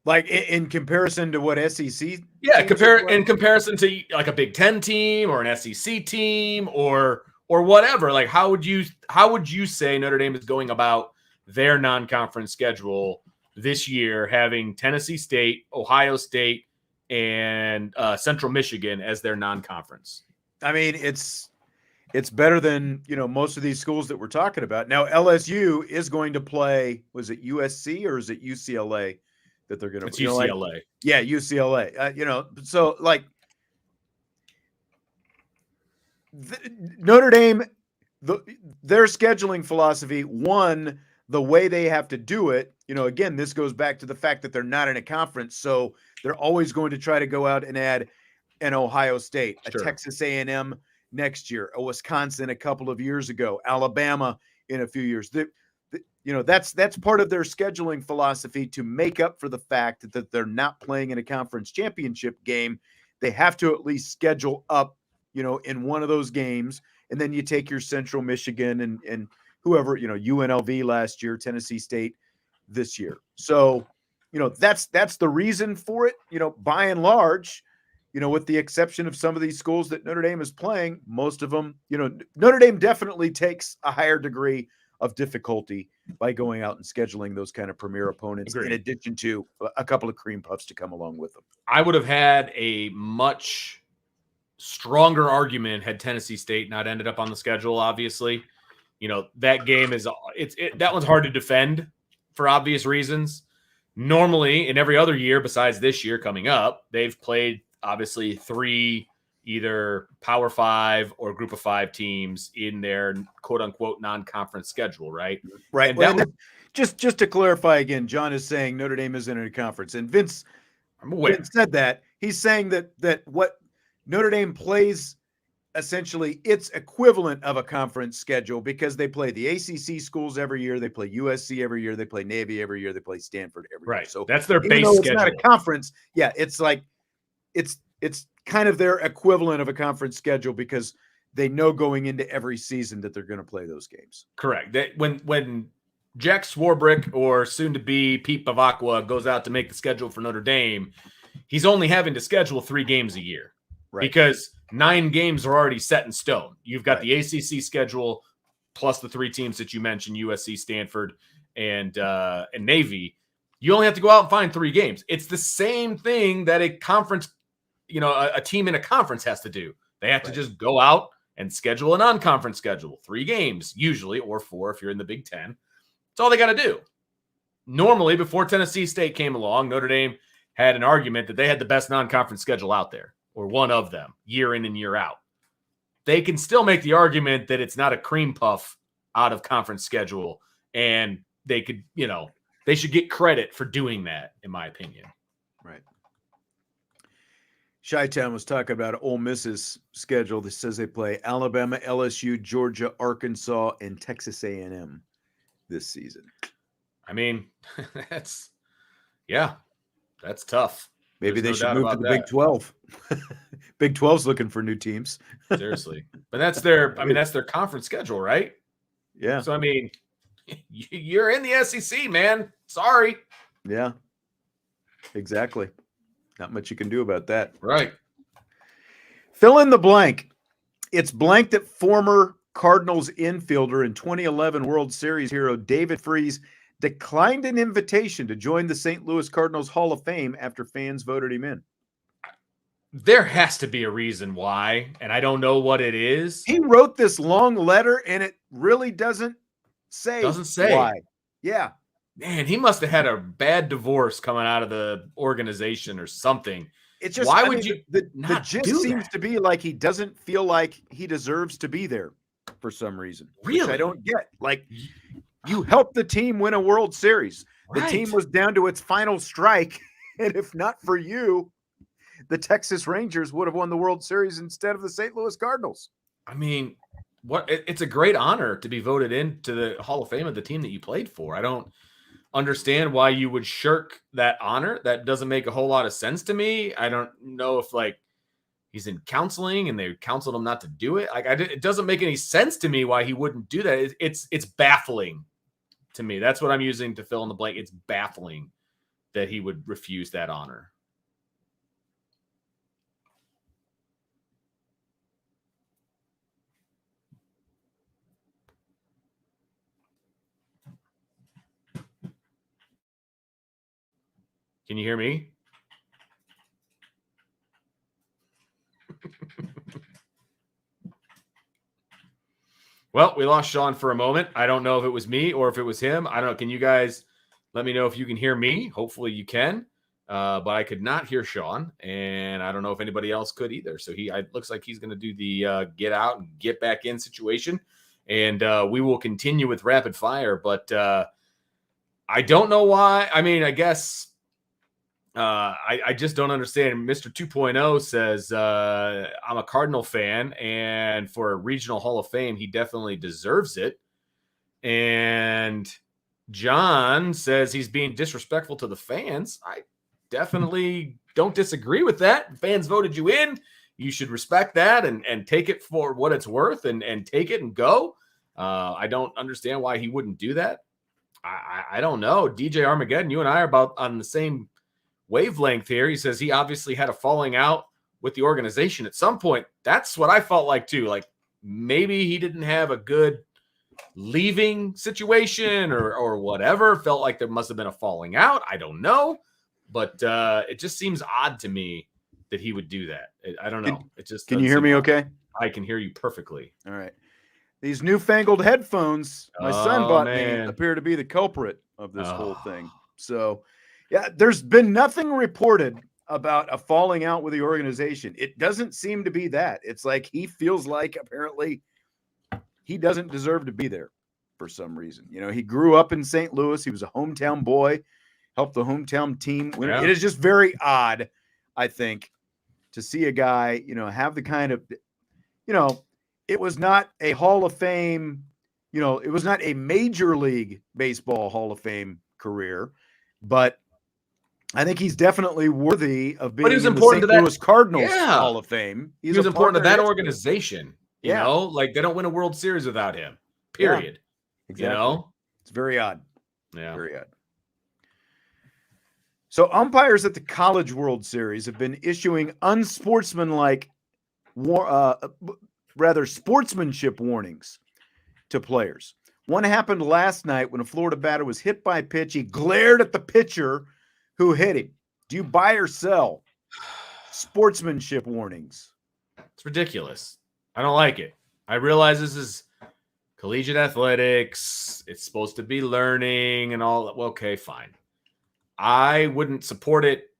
Like in comparison to what SEC? Yeah, in comparison to like a Big Ten team or an SEC team or whatever. Like, how would you say Notre Dame is going about their non-conference schedule this year, having Tennessee State, Ohio State, and Central Michigan as their non-conference? I mean, it's better than, most of these schools that we're talking about. Now, LSU is going to play, was it USC or is it UCLA that they're going to play? It's UCLA. UCLA. So like Notre Dame, their scheduling philosophy, the way they have to do it, again, this goes back to the fact that they're not in a conference. So they're always going to try to go out and add an Ohio State, a Texas A&M next year, a Wisconsin a couple of years ago, Alabama in a few years. That's part of their scheduling philosophy to make up for the fact that they're not playing in a conference championship game. They have to at least schedule up, in one of those games. And then you take your Central Michigan and whoever, UNLV last year, Tennessee State this year. So, that's the reason for it, by and large. With the exception of some of these schools that Notre Dame is playing, most of them, Notre Dame definitely takes a higher degree of difficulty by going out and scheduling those kind of premier opponents, in addition to a couple of cream puffs to come along with them. I would have had a much stronger argument had Tennessee State not ended up on the schedule. Obviously, that game is that one's hard to defend for obvious reasons. Normally, in every other year besides this year coming up, they've played obviously 3 either Power 5 or Group of 5 teams in their quote unquote non-conference schedule, right? Right. And just to clarify again, John is saying Notre Dame isn't in a conference, and Vince said that. He's saying that what Notre Dame plays essentially its equivalent of a conference schedule, because they play the ACC schools every year, they play USC every year, they play Navy every year, they play Stanford every year. Right. So that's their base schedule. It's not a conference. Yeah, it's like it's kind of their equivalent of a conference schedule, because they know going into every season that they're going to play those games. Correct. When Jack Swarbrick, or soon to be Pete Bavacqua, goes out to make the schedule for Notre Dame, he's only having to schedule 3 games a year, right? Because 9 games are already set in stone. You've got the ACC schedule plus the 3 teams that you mentioned, USC, Stanford, and Navy. You only have to go out and find 3 games. It's the same thing that a conference, a team in a conference has to do. They have to just go out and schedule a non-conference schedule, 3 games usually, or 4 if you're in the Big Ten. That's all they got to do. Normally, before Tennessee State came along, Notre Dame had an argument that they had the best non-conference schedule out there, or one of them, year in and year out. They can still make the argument that it's not a cream puff out of conference schedule, and they could, they should get credit for doing that, in my opinion. Right. Chi-Town was talking about Ole Miss's schedule that says they play Alabama, LSU, Georgia, Arkansas, and Texas A&M this season. I mean, that's tough. Maybe they should move to the Big 12. Big 12's looking for new teams. Seriously. But that's their conference schedule, right? Yeah. So, I mean, you're in the SEC, man. Sorry. Yeah, exactly. Not much you can do about that. Right. Fill in the blank. It's blank that former Cardinals infielder and 2011 World Series hero David Freese declined an invitation to join the St. Louis Cardinals Hall of Fame after fans voted him in. There has to be a reason why, and I don't know what it is. He wrote this long letter, and it really doesn't say why. Yeah. Man, he must have had a bad divorce coming out of the organization or something. It's just, why would you the gist seems to be like he doesn't feel like he deserves to be there for some reason. Really? Which I don't get. Like, you helped the team win a World Series. The team was down to its final strike, and if not for you, the Texas Rangers would have won the World Series instead of the St. Louis Cardinals. I mean, it's a great honor to be voted into the Hall of Fame of the team that you played for. I don't understand why you would shirk that honor. That doesn't make a whole lot of sense to me. I don't know if he's in counseling and they counseled him not to do it. It doesn't make any sense to me why he wouldn't do that. It's baffling to me. That's what I'm using to fill in the blank. It's baffling that he would refuse that honor. Can you hear me? Well, we lost Sean for a moment. I don't know if it was me or if it was him. I don't know. Can you guys let me know if you can hear me? Hopefully you can. But I could not hear Sean, and I don't know if anybody else could either. So it looks like he's going to do the get out and get back in situation. And we will continue with rapid fire. But I don't know why. I mean, I guess I just don't understand. Mr. 2.0 says, I'm a Cardinal fan, and for a regional Hall of Fame, he definitely deserves it. And John says he's being disrespectful to the fans. I definitely don't disagree with that. Fans voted you in. You should respect that and take it for what it's worth and take it and go. I don't understand why he wouldn't do that. I don't know. DJ Armageddon, you and I are about on the same wavelength here. He says he obviously had a falling out with the organization at some point. That's what I felt like too. Like maybe he didn't have a good leaving situation or whatever. Felt like there must have been a falling out. I don't know. But it just seems odd to me that he would do that. I don't know. It just can you hear me okay? I can hear you perfectly. All right. These newfangled headphones my son bought me appear to be the culprit of this whole thing. So, yeah, there's been nothing reported about a falling out with the organization. It doesn't seem to be that. It's like he feels like apparently he doesn't deserve to be there for some reason. You know, he grew up in St. Louis. He was a hometown boy, helped the hometown team win. Yeah. It is just very odd, I think, to see a guy, you know, have the kind of, you know, it was not a Hall of Fame, you know, it was not a Major League Baseball Hall of Fame career, but I think he's definitely worthy of being in the St. Louis Cardinals Hall of Fame. He was important to that organization. You know, like they don't win a World Series without him, period. Yeah, exactly. You know, it's very odd. Yeah. Very odd. So umpires at the College World Series have been issuing unsportsmanlike sportsmanship warnings to players. One happened last night when a Florida batter was hit by a pitch. He glared at the pitcher who hit him. Do you buy or sell sportsmanship warnings? It's ridiculous. I don't like it. I realize this is collegiate athletics. It's supposed to be learning and all. Well, okay, fine. I wouldn't support it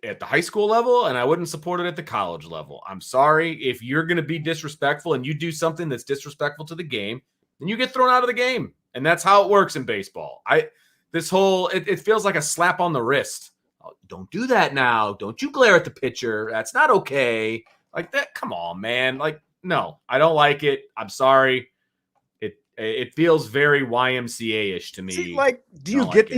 at the high school level, and I wouldn't support it at the college level. I'm sorry. If you're going to be disrespectful and you do something that's disrespectful to the game, then you get thrown out of the game. And that's how it works in baseball. It feels like a slap on the wrist. Oh, don't do that now. Don't you glare at the pitcher. That's not okay. Like that. Come on, man. Like, no, I don't like it. I'm sorry. It feels very YMCA-ish to me. See, like, do you get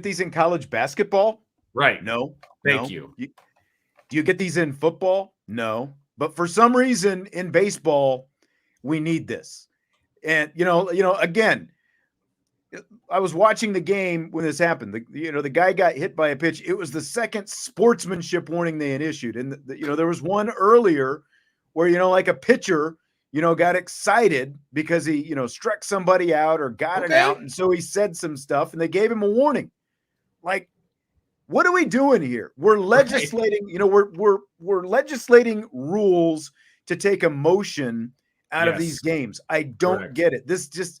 these in college basketball? Right. No. Thank you. Do you get these in football? No. But for some reason in baseball, we need this. And you know, again, I was watching the game when this happened. The guy got hit by a pitch. It was the second sportsmanship warning they had issued. And there was one earlier where, like a pitcher, got excited because he, struck somebody out or got it out. And so he said some stuff and they gave him a warning. Like, what are we doing here? We're legislating, we're legislating rules to take emotion out of these games. I don't get it. This just,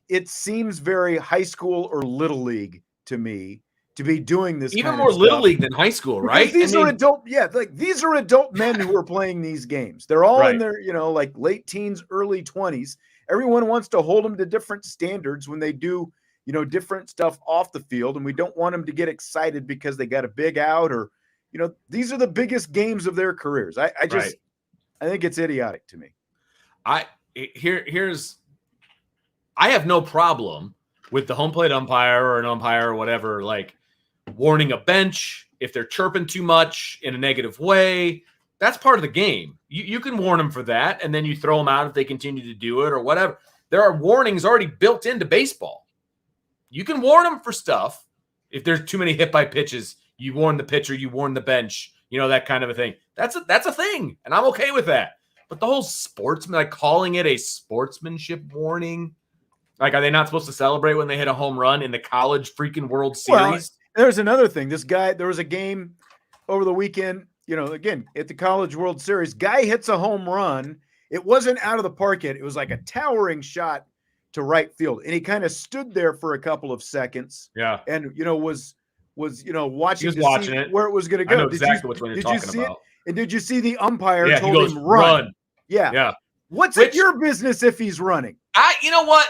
it seems very high school or little league to me to be doing this. Even more little league than high school, right? These are adult. Yeah. Like these are adult men who are playing these games. They're all in their, like late teens, early 20s. Everyone wants to hold them to different standards when they do, different stuff off the field. And we don't want them to get excited because they got a big out or, these are the biggest games of their careers. I think it's idiotic to me. I have no problem with the home plate umpire or an umpire or whatever, like warning a bench if they're chirping too much in a negative way. That's part of the game. You can warn them for that, and then you throw them out if they continue to do it or whatever. There are warnings already built into baseball. You can warn them for stuff. If there's too many hit by pitches, you warn the pitcher, you warn the bench, that kind of a thing. That's a thing, and I'm okay with that. But the whole sportsman, like calling it a sportsmanship warning, like, are they not supposed to celebrate when they hit a home run in the college freaking World Series? Well, there's another thing. There was a game over the weekend, again, at the College World Series. Guy hits a home run. It wasn't out of the park yet. It was like a towering shot to right field. And he kind of stood there for a couple of seconds. Yeah. And, was watching it. Where it was going to go. I know exactly which one you're talking about. And did you see the umpire told him run? Yeah. Yeah. What's it your business if he's running? You know what?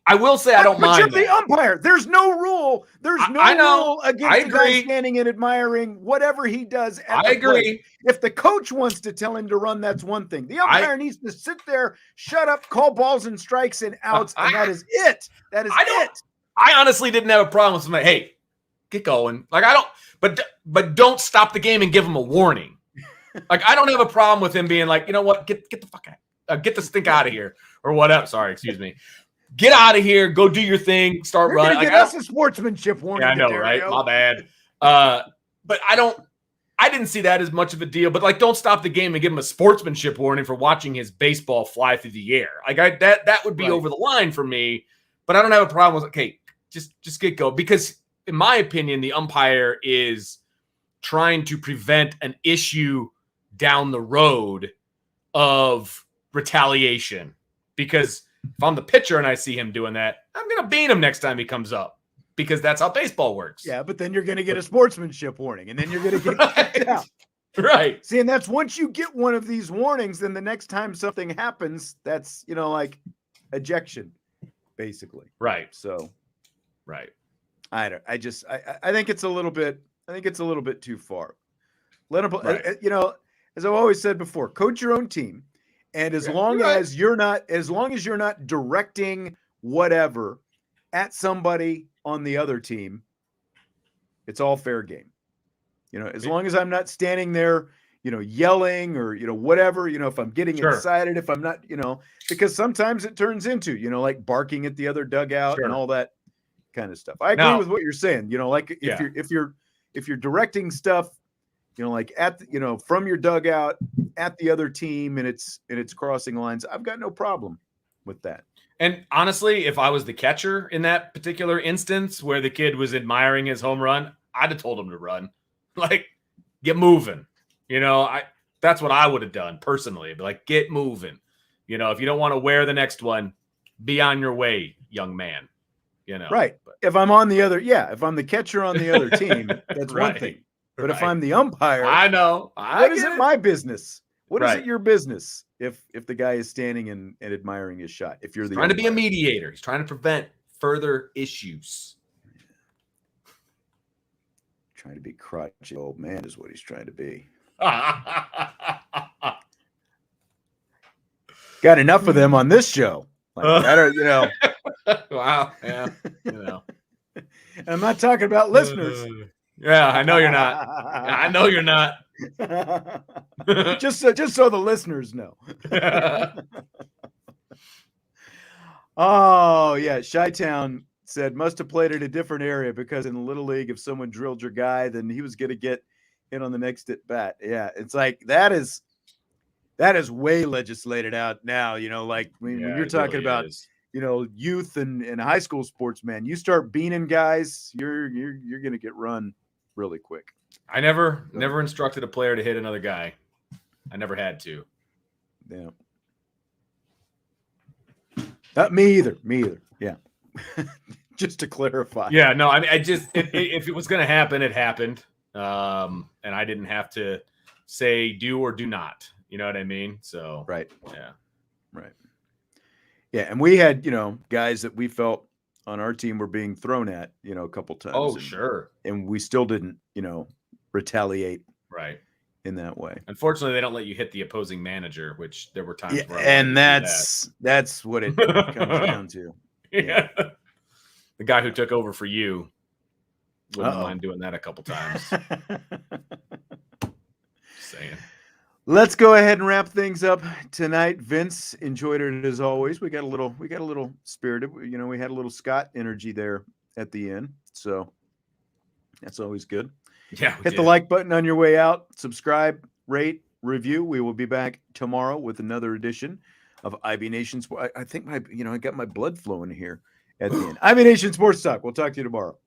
I will say I don't mind. But you're the umpire. There's no rule. There's no rule against the guy standing and admiring whatever he does. I agree. Plate. If the coach wants to tell him to run, that's one thing. The umpire needs to sit there, shut up, call balls and strikes and outs, and that is it. That is it. I honestly didn't have a problem with somebody. Hey, get going. Like I don't. But don't stop the game and give him a warning. Like I don't have a problem with him being like, you know what, get the fuck out, get the stink out of here or whatever. Sorry, excuse me. Get out of here. Go do your thing. Start running. That's a sportsmanship warning. Yeah, I know, right? My bad. But I don't. I didn't see that as much of a deal, but like, don't stop the game and give him a sportsmanship warning for watching his baseball fly through the air. Like that would be over the line for me. But I don't have a problem with, okay, just get go, because in my opinion, the umpire is trying to prevent an issue down the road of retaliation. Because if I'm the pitcher and I see him doing that, I'm gonna bean him next time he comes up. Because that's how baseball works. Yeah, but then you're going to get a sportsmanship warning, and then you're going to get kicked out. Right. See, and that's once you get one of these warnings, then the next time something happens, that's, like ejection, basically. Right. So, right. I think it's a little bit. I think it's a little bit too far. Let them, as I've always said before, coach your own team, and as long as you're not directing whatever at somebody on the other team, it's all fair game. As long as I'm not standing there, yelling or, whatever, if I'm getting excited, if I'm not, because sometimes it turns into, like barking at the other dugout and all that kind of stuff. I agree with what you're saying, like if you're directing stuff, like at, from your dugout at the other team and it's crossing lines, I've got no problem with that. And honestly, if I was the catcher in that particular instance where the kid was admiring his home run, I'd have told him to run. Like, get moving. That's what I would have done personally. But like, get moving. If you don't want to wear the next one, be on your way, young man. Right. But if I'm on the other, if I'm the catcher on the other team, that's one thing. But if I'm the umpire, I know. What is it my business? What is it your business if the guy is standing and admiring his shot? If you're trying to be a mediator, he's trying to prevent further issues. Trying to be crotchety old man is what he's trying to be. Got enough of them on this show. Like, Wow. Yeah. I'm not talking about listeners. Yeah, I know you're not. I know you're not. just so the listeners know. Oh yeah, Chi-Town said must have played at a different area because in the Little League, if someone drilled your guy, then he was going to get hit on the next at bat. Yeah, it's like that is way legislated out now. Like when you're talking about youth and high school sports, man, you start beaning guys, you're going to get run really quick. I never instructed a player to hit another guy. I never had to. Yeah. Not me either. Yeah. Just to clarify. Yeah, no, I mean, if it was going to happen, it happened. And I didn't have to say do or do not. You know what I mean? So, right. Yeah. Right. Yeah. And we had, guys that we felt on our team were being thrown at, a couple times. Oh, sure. And we still didn't, retaliate. Right. In that way. Unfortunately, they don't let you hit the opposing manager, which there were times where and that's what it comes down to. Yeah. The guy who took over for you wouldn't mind doing that a couple times. Just saying. Let's go ahead and wrap things up tonight. Vince, enjoyed it as always. We got a little spirited. We had a little Scott energy there at the end. So that's always good. Yeah. Hit the like button on your way out. Subscribe, rate, review. We will be back tomorrow with another edition of IB Nation Sports. I think I got my blood flowing here at the end. IB Nation Sports Talk. We'll talk to you tomorrow.